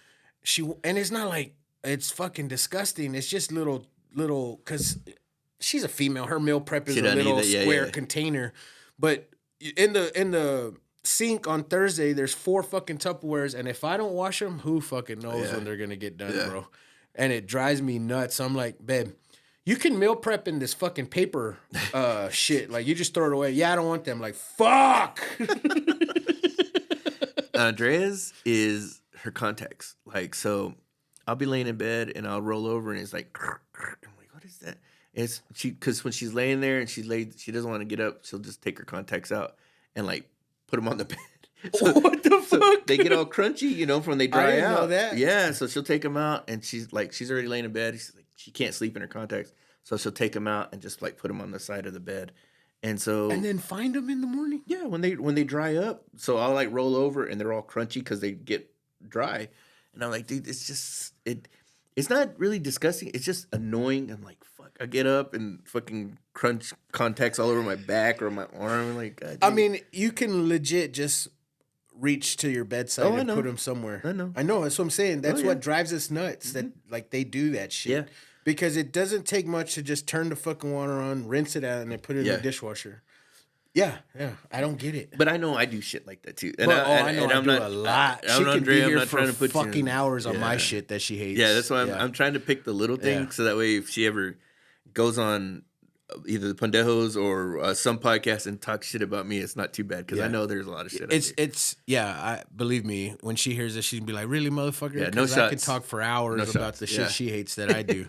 And it's not like it's fucking disgusting. It's just little, because she's a female. Her meal prep is a little square container. But in the sink on Thursday, there's 4 fucking Tupperwares, and if I don't wash them, who fucking knows when they're gonna get done, bro? And it drives me nuts. I'm like, babe, you can meal prep in this fucking paper shit. Like, you just throw it away. Yeah, I don't want them. Like, fuck. Andrea's is her contacts. Like, so I'll be laying in bed and I'll roll over and it's like, I'm like, what is that? It's because when she's laying there and she doesn't want to get up, she'll just take her contacts out and like put them on the bed. So, what the fuck? So they get all crunchy, you know, from when they dry I didn't out. know that. Yeah, so she'll take them out and she's already laying in bed. She's like, she can't sleep in her contacts, so she'll take them out and just like put them on the side of the bed. And then find them in the morning. Yeah, when they dry up, so I'll like roll over and they're all crunchy because they get dry. And I'm like, dude, it's just it's not really disgusting. It's just annoying. I'm like, fuck. I get up and fucking crunch contacts all over my back or my arm. I'm like, God, I mean, you can legit just reach to your bedside and put them somewhere. I know. That's what I'm saying. That's what drives us nuts. That like they do that shit. Yeah. Because it doesn't take much to just turn the fucking water on, rinse it out, and then put it in the dishwasher. Yeah. I don't get it. But I know I do shit like that too. And I know I do a lot. She can be here for fucking hours on my shit that she hates. Yeah, that's why I'm trying to pick the little thing so that way if she ever goes on either the Pendejos or some podcast and talk shit about me, it's not too bad because I know there's a lot of shit. Believe me, when she hears this, she'd be like, "Really, motherfucker?" Yeah, no shots. I can talk for hours about the shit she hates that I do.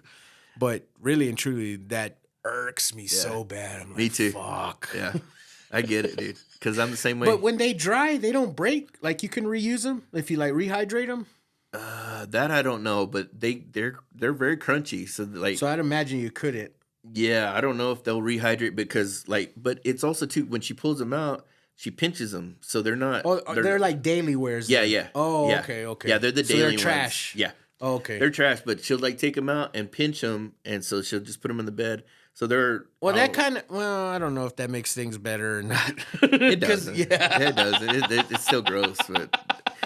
But really and truly, that irks me so bad. I'm like, me too. Fuck. Yeah, I get it, dude. Because I'm the same way. But when they dry, they don't break. Like, you can reuse them if you like rehydrate them. That I don't know, but they're very crunchy. So like, so I'd imagine you couldn't. Yeah, I don't know if they'll rehydrate because like, but it's also too when she pulls them out, she pinches them, so they're not. Oh, they're like daily wears. Yeah, yeah. Oh, yeah. Okay. Yeah, they're the daily they're trash. Ones. Yeah. Oh, okay. They're trash, but she'll like take them out and pinch them, and so she'll just put them in the bed. So they're that kind of. Well, I don't know if that makes things better or not. It doesn't. Yeah, it doesn't. It's still gross, but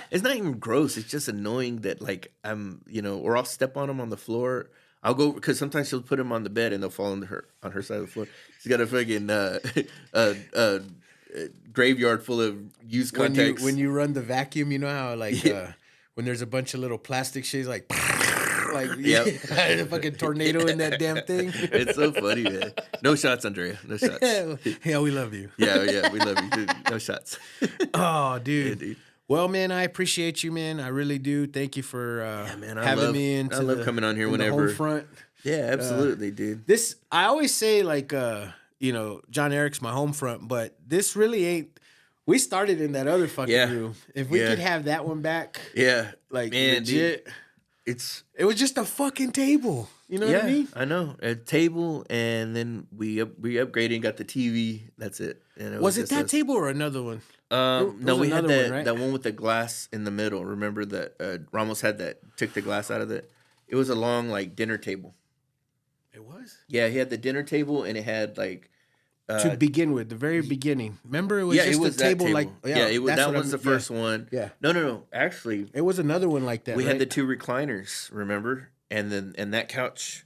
it's not even gross. It's just annoying that like or I'll step on them on the floor. I'll go because sometimes she'll put them on the bed and they'll fall on her side of the floor. She's got a fucking graveyard full of used contacts. When you run the vacuum, you know how like when there's a bunch of little plastic shits like a fucking tornado in that damn thing. It's so funny, man. No shots, Andrea. No shots. Yeah, we love you. Yeah, we love you. Dude, no shots. Oh, dude. Yeah, dude. Well, man, I appreciate you, man. I really do. Thank you for having me into I love coming on here in whenever. the home front. Yeah, absolutely, dude. This I always say like John Eric's my home front, but this really ain't. We started in that other fucking room. If we could have that one back, like man, legit, dude, it was just a fucking table. You know what I mean? I know, a table, and then we upgraded and got the TV. That's it. And was it that table or another one? No, we had one, right? that one with the glass in the middle. Remember that Ramos had took the glass out of it. It was a long like dinner table. It was? Yeah, he had the dinner table and it had like to begin with, the very beginning. Remember it was just it was a table like that was the first one. Yeah. No. Actually, it was another one like that. We had the two recliners, remember? And that couch.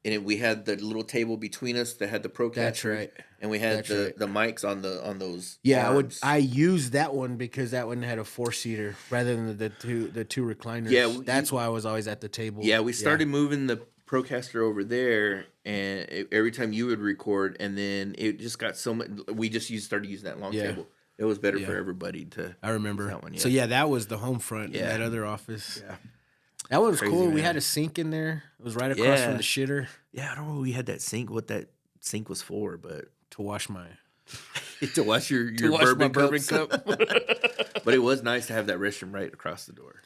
And we had the little table between us that had the Procaster. That's right. And we had the mics on those. Yeah, arms. I used that one because that one had a 4-seater rather than the two recliners. Yeah, that's why I was always at the table. Yeah, we started moving the Procaster over there, and every time you would record, and then it just got so much. We just started using that long table. It was better for everybody to. I remember that one. Yeah. So that was the home front in that other office. Yeah. That one was Crazy, cool. man. We had a sink in there. It was right across from the shitter. Yeah, I don't know. We had that sink. What that sink was for, but to wash my to wash your bourbon cup. But it was nice to have that restroom right across the door.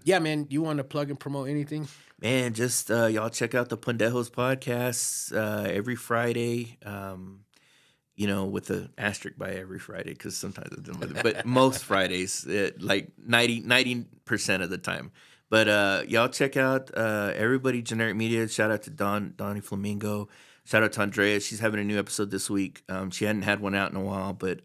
Yeah, man. You want to plug and promote anything? Man, just y'all check out the Pendejos podcast every Friday. With the asterisk by every Friday because sometimes it doesn't. But most Fridays, like 90% of the time. But y'all check out everybody, Generic Media. Shout out to Donnie Flamingo. Shout out to Andrea. She's having a new episode this week. She hadn't had one out in a while, but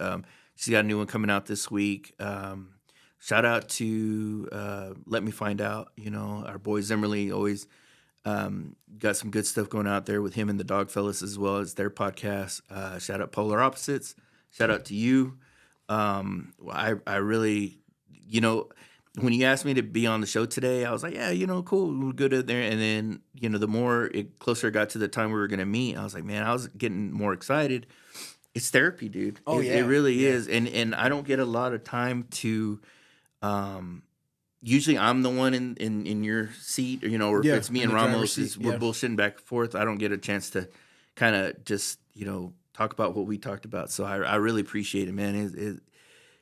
she's got a new one coming out this week. Shout out to Let Me Find Out. Our boy Zimmerly always got some good stuff going out there with him and the Dogfellas as well as their podcast. Shout out Polar Opposites. Shout out to you. I really, when you asked me to be on the show today, I was like, yeah, cool, we'll go to there. And then, the more closer it got to the time we were going to meet, I was like, man, I was getting more excited. It's therapy, dude. It really is. And I don't get a lot of time to, usually I'm the one in your seat, or if it's me and Ramos, we're bullshitting back and forth. I don't get a chance to kind of just, talk about what we talked about. So I really appreciate it, man. It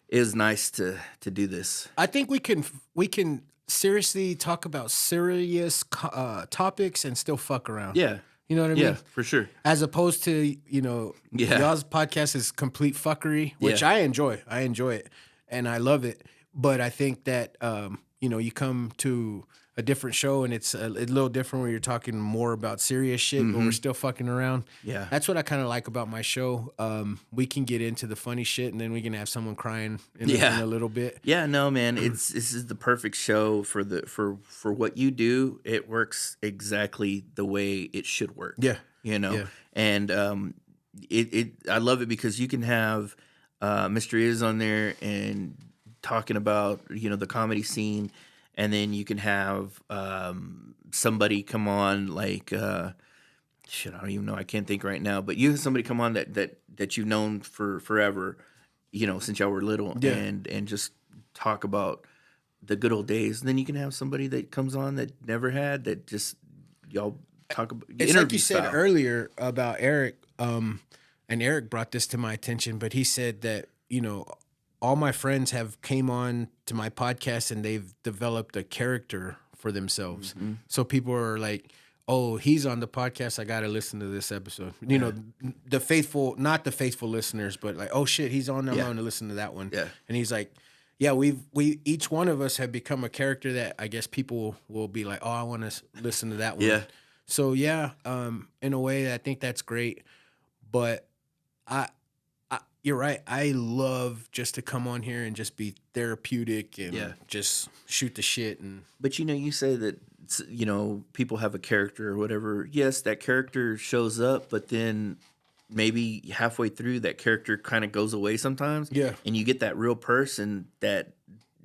is nice to do this. I think we can seriously talk about serious topics and still fuck around. Yeah. You know what I mean? Yeah, for sure. As opposed to, y'all's podcast is complete fuckery, which I enjoy. I enjoy it and I love it. But I think that, you come to a different show and it's a little different where you're talking more about serious shit, but we're still fucking around. Yeah. That's what I kind of like about my show. We can get into the funny shit and then we can have someone crying in a little bit. Yeah, no, man. This is the perfect show for what you do. It works exactly the way it should work. Yeah. And I love it because you can have Mr. Is on there and talking about, the comedy scene. And then you can have somebody come on like I don't even know. I can't think right now. But you have somebody come on that you've known for forever, since y'all were little, and just talk about the good old days. And then you can have somebody that comes on that never had that just y'all talk about. It's like you said earlier about Eric, and Eric brought this to my attention, but he said that all my friends have came on to my podcast and they've developed a character for themselves. Mm-hmm. So people are like, oh, he's on the podcast. I got to listen to this episode. The faithful, not the faithful listeners, but like, oh shit, he's on. I'm going to listen to that one. Yeah. And he's like, yeah, we each one of us have become a character that I guess people will be like, oh, I want to listen to that one. Yeah. So in a way, I think that's great. But you're right. I love just to come on here and just be therapeutic and just shoot the shit. But you say that people have a character or whatever. Yes, that character shows up, but then maybe halfway through that character kind of goes away sometimes. Yeah, and you get that real person that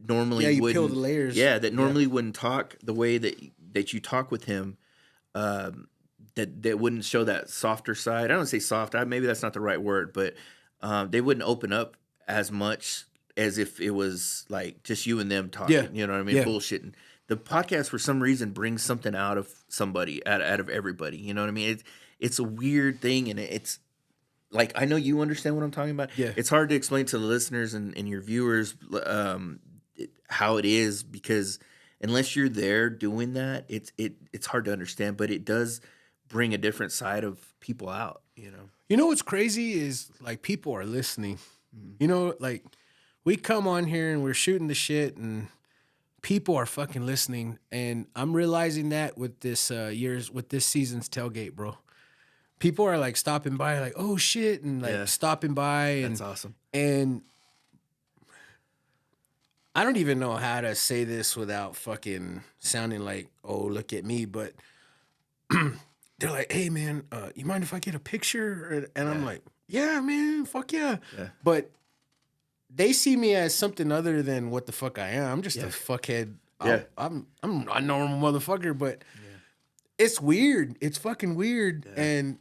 normally you wouldn't, peel the layers. Yeah, that normally wouldn't talk the way that you talk with him. That wouldn't show that softer side. I don't say soft. Maybe that's not the right word, but. They wouldn't open up as much as if it was like just you and them talking. Yeah. You know what I mean? Yeah. Bullshitting. The podcast, for some reason, brings something out of somebody, out of everybody. You know what I mean? It's a weird thing, and it's like, I know you understand what I'm talking about. Yeah. It's hard to explain to the listeners and your viewers how it is, because unless you're there doing that, it's hard to understand. But it does bring a different side of people out. You know. You know what's crazy is like people are listening. You know, like we come on here and we're shooting the shit and people are fucking listening. And I'm realizing that with this season's tailgate, bro. People are like stopping by, like, oh shit, and like stopping by. And That's awesome. And I don't even know how to say this without fucking sounding like, oh, look at me, but they're like, hey man, you mind if I get a picture? And I'm like, yeah, man, fuck yeah. But they see me as something other than what the fuck I am. I'm just a fuckhead. I'm a normal motherfucker, but it's weird. It's fucking weird. And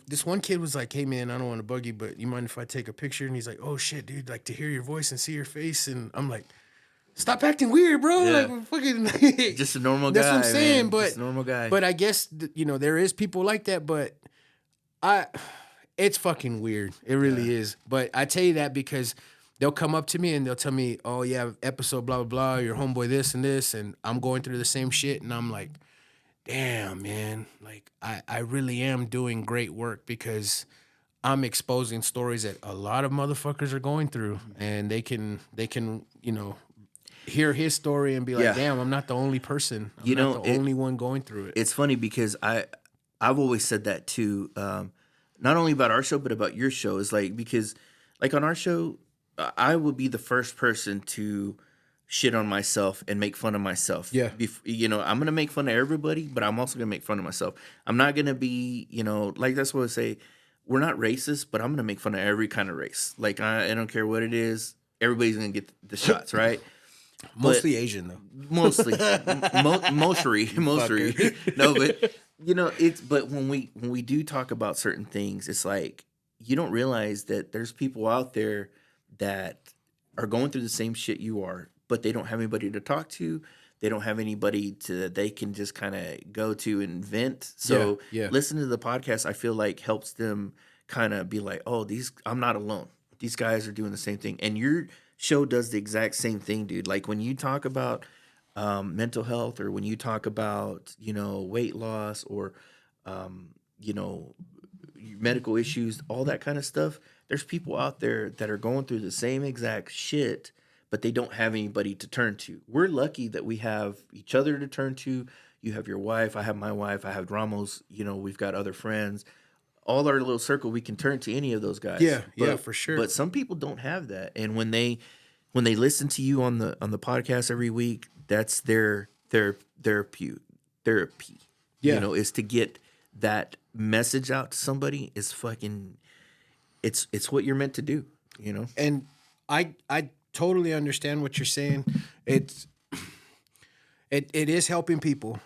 this one kid was like, hey man, I don't want to bug you, but you mind if I take a picture? And he's like, oh shit, dude, like to hear your voice and see your face. And I'm like, stop acting weird, bro. Like fucking just a normal guy. That's what I'm saying. Man. But just a normal guy. But I guess there is people like that, but it's fucking weird. It really is. But I tell you that because they'll come up to me and they'll tell me, oh yeah, episode blah blah blah, your homeboy this and this, and I'm going through the same shit, and I'm like, damn man, like I really am doing great work because I'm exposing stories that a lot of motherfuckers are going through, and they can hear his story and be like, damn, I'm not the only person. I'm not the only one going through it. It's funny because I've always said that too, not only about our show but about your show. Is like, because like on our show, I would be the first person to shit on myself and make fun of myself. Yeah. I'm going to make fun of everybody, but I'm also going to make fun of myself. I'm not going to be, like that's what I say. We're not racist, but I'm going to make fun of every kind of race. Like, I don't care what it is. Everybody's going to get the shots, right? Mostly Asian, though. Mostly. Mostly. No, but, but when we do talk about certain things, it's like, you don't realize that there's people out there that are going through the same shit you are, but they don't have anybody to talk to. They don't have anybody that they can just kind of go to and vent. So listening to the podcast, I feel like helps them kind of be like, oh, I'm not alone. These guys are doing the same thing. And your show does the exact same thing, dude. Like when you talk about mental health, or when you talk about, weight loss, or, medical issues, all that kind of stuff, there's people out there that are going through the same exact shit, but they don't have anybody to turn to. We're lucky that we have each other to turn to. You have your wife, I have my wife, I have Ramos, we've got other friends. All our little circle, we can turn to any of those guys. Yeah, for sure. But some people don't have that. And when they listen to you on the podcast every week, that's their therapy. Yeah. Is to get that message out to somebody. Is fucking it's what you're meant to do, And I totally understand what you're saying. It is helping people,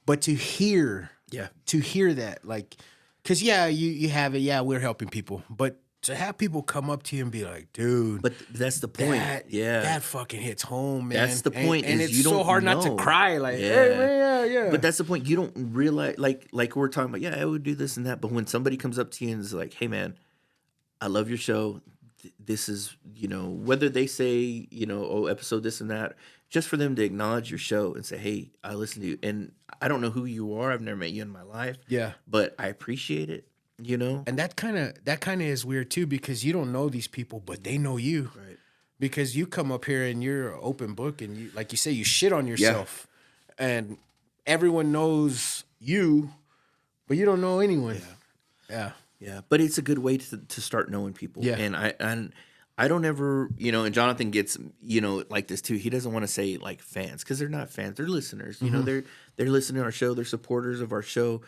but to hear that, like, because you have it, we're helping people, but to have people come up to you and be like, dude, but that's the point. That fucking hits home, man. That's the point. And it's you don't so hard know. not to cry, like, hey, man, yeah. But that's the point. You don't realize, like we're talking about, I would do this and that. But when somebody comes up to you and is like, hey, man, I love your show. This is, whether they say, oh, episode this and that, just for them to acknowledge your show and say, hey, I listen to you. And I don't know who you are. I've never met you in my life. Yeah. But I appreciate it, And that kind of is weird too, because you don't know these people, but they know you. Right. Because you come up here and you're an open book, and you, like you say, you shit on yourself. And everyone knows you, but you don't know anyone. Yeah. Yeah, but it's a good way to start knowing people. Yeah. And I don't ever, and Jonathan gets, like this too. He doesn't want to say like fans, because they're not fans. They're listeners. They're listening to our show. They're supporters of our show.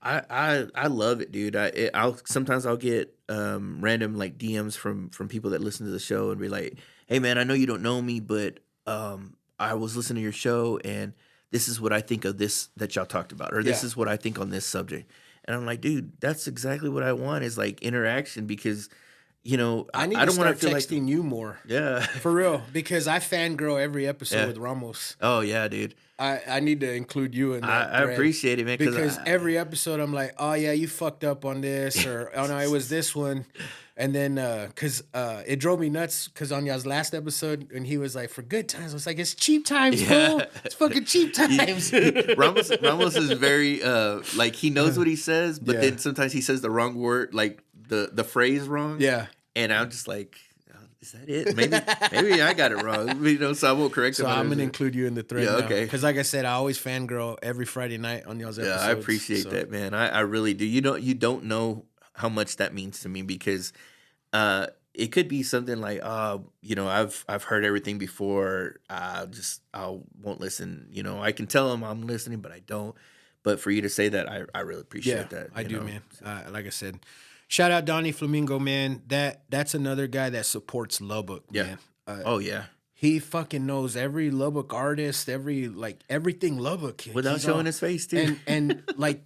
I love it, dude. Sometimes I'll get random like DMs from people that listen to the show and be like, hey man, I know you don't know me, but I was listening to your show and this is what I think of this that y'all talked about, or this is what I think on this subject. And I'm like, dude, that's exactly what I want, is like interaction, because you know, I need I to don't want start to feel texting you more. Yeah. For real, because I fangirl every episode with Ramos. Oh yeah, dude. I need to include you in that. I appreciate it, man. Because every episode I'm like, oh yeah, you fucked up on this, or oh no, it was this one. And then, because it drove me nuts, because on y'all's last episode, when he was like, for good times, I was like, it's cheap times, fool. It's fucking cheap times. Ramos is very, like, he knows what he says, but then sometimes he says the wrong word, like the phrase wrong. Yeah. And I'm just like, is that it? Maybe I got it wrong. You know, so I won't correct him. So I'm going to include you in the thread now. Okay. Because like I said, I always fangirl every Friday night on y'all's episodes. Yeah, I appreciate that, man. I really do. You don't know how much that means to me, because it could be something like, you know, I've heard everything before. I won't listen. You know, I can tell them I'm listening, but I don't. But for you to say that, I really appreciate that. I do, man. Like I said, shout out Donnie Flamingo, man. That's another guy that supports Lubbock, man. Oh yeah. He fucking knows every Lubbock artist, everything Lubbock. Without showing his face, too. And like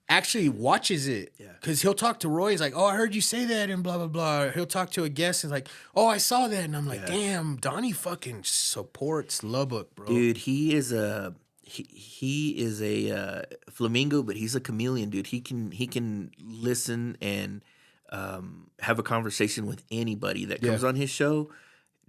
actually watches it. Yeah. Because he'll talk to Roy. He's like, oh, I heard you say that and blah, blah, blah. Or he'll talk to a guest and like, oh, I saw that. And I'm like, damn, Donnie fucking supports Lubbock, bro. Dude, he is a flamingo, but he's a chameleon, dude. He can listen and have a conversation with anybody that comes on his show.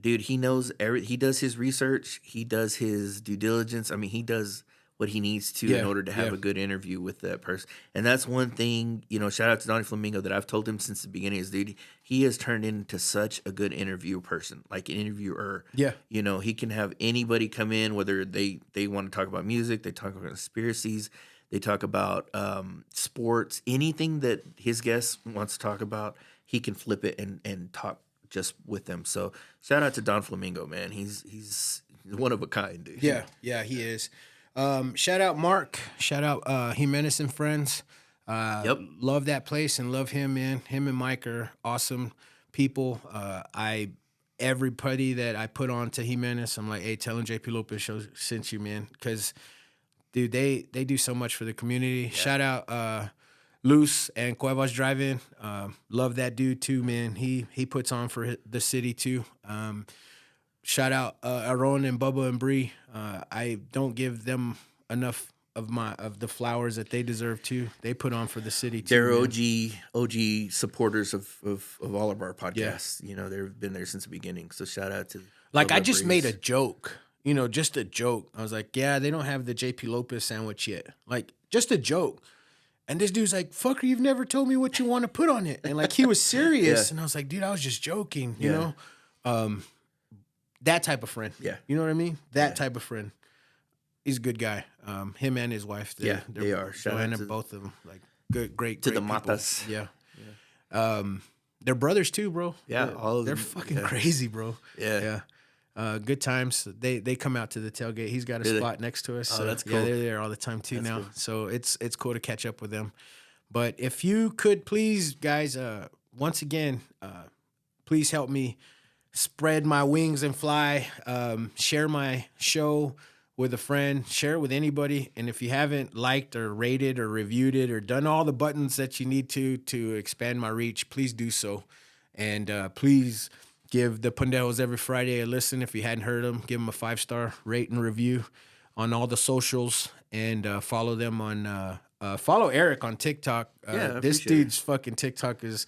Dude, he knows he does his research, he does his due diligence. I mean, he does what he needs to in order to have a good interview with that person. And that's one thing, you know, shout out to Donnie Flamingo, that I've told him since the beginning is, dude, he has turned into such a good interview person, like an interviewer. Yeah. You know, he can have anybody come in, whether they want to talk about music, they talk about conspiracies, they talk about sports, anything that his guest wants to talk about, he can flip it and talk just with them. So shout out to Don Flamingo, man. He's one of a kind, dude. Yeah, he is. Shout out Mark. Shout out Jimenez and Friends. Love that place and love him, man. Him and Mike are awesome people. Everybody that I put on to Jimenez, I'm like, hey, tell him JP Lopez show sent you, man. Because, dude, they do so much for the community. Yeah. Shout out Luz and Cuevas Drive-In. Love that dude too, man. He puts on for the city too. Shout out Aaron and Bubba and Bree. I don't give them enough of the flowers that they deserve too. They put on for the city too. They're OG supporters of all of our podcasts. Yeah. You know, they've been there since the beginning. So shout out to like Bubba I just made a joke. You know, just a joke. I was like, yeah, they don't have the JP Lopez sandwich yet. Like, just a joke. And this dude's like, fucker, you've never told me what you want to put on it. And like, he was serious. And I was like, dude, I was just joking, you know? That type of friend. Yeah. You know what I mean? That type of friend. He's a good guy. Him and his wife. They are. Shout out to both of them. Like, great the people. Matas. Yeah. They're brothers too, bro. Yeah. They're fucking crazy, bro. Yeah. Good times. They come out to the tailgate. He's got a spot next to us. Oh, that's cool. Yeah, they're there all the time too now. Cool. So it's cool to catch up with them. But if you could please, guys, once again, please help me spread my wings and fly. Share my show with a friend. Share it with anybody. And if you haven't liked or rated or reviewed it or done all the buttons that you need to expand my reach, please do so. And please give the Pendejos Every Friday a listen. If you hadn't heard them, give them a 5-star rate and review on all the socials, and follow them on follow Eric on TikTok. This dude's fucking TikTok is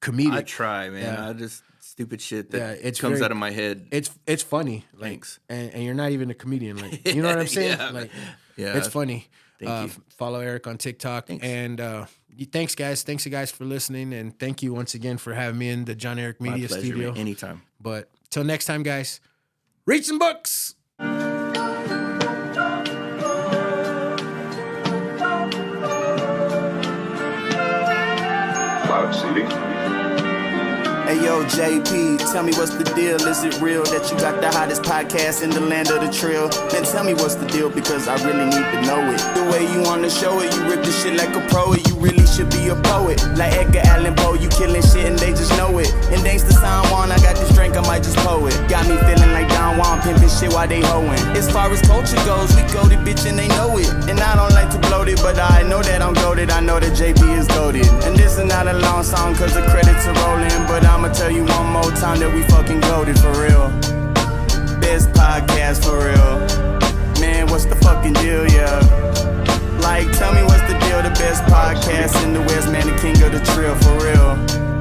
comedic. I try, man. I just stupid shit that comes out of my head. It's funny. Like, thanks. And you're not even a comedian. Like, you know what I'm saying? It's funny. Thank you. Follow Eric on TikTok. Thanks. And thanks, guys. Thanks, you guys, for listening. And thank you once again for having me in the John Eric Media Studio. Man. Anytime. But till next time, guys, read some books. Cloud City. Hey yo, JP, tell me what's the deal? Is it real that you got the hottest podcast in the land of the trill? Then tell me what's the deal, because I really need to know it. The way you wanna show it, you rip the shit like a pro. You really should be a poet, like Edgar Allan Poe. You killing shit and they just know it. And thanks to San Juan, I got this drink, I might just pour it. Got me feeling like Don Juan, pimping shit while they hoeing. As far as culture goes, we goated, bitch, and they know it. And I don't like to bloat it, but I know that I'm goated. I know that JP is goated. And this is not a long song, cause the credits are rolling, but I'ma tell tell you one more time that we fucking goated for real. Best podcast for real. Man, what's the fucking deal, yeah? Like, tell me what's the deal, the best podcast in the West, man, the king of the trill for real.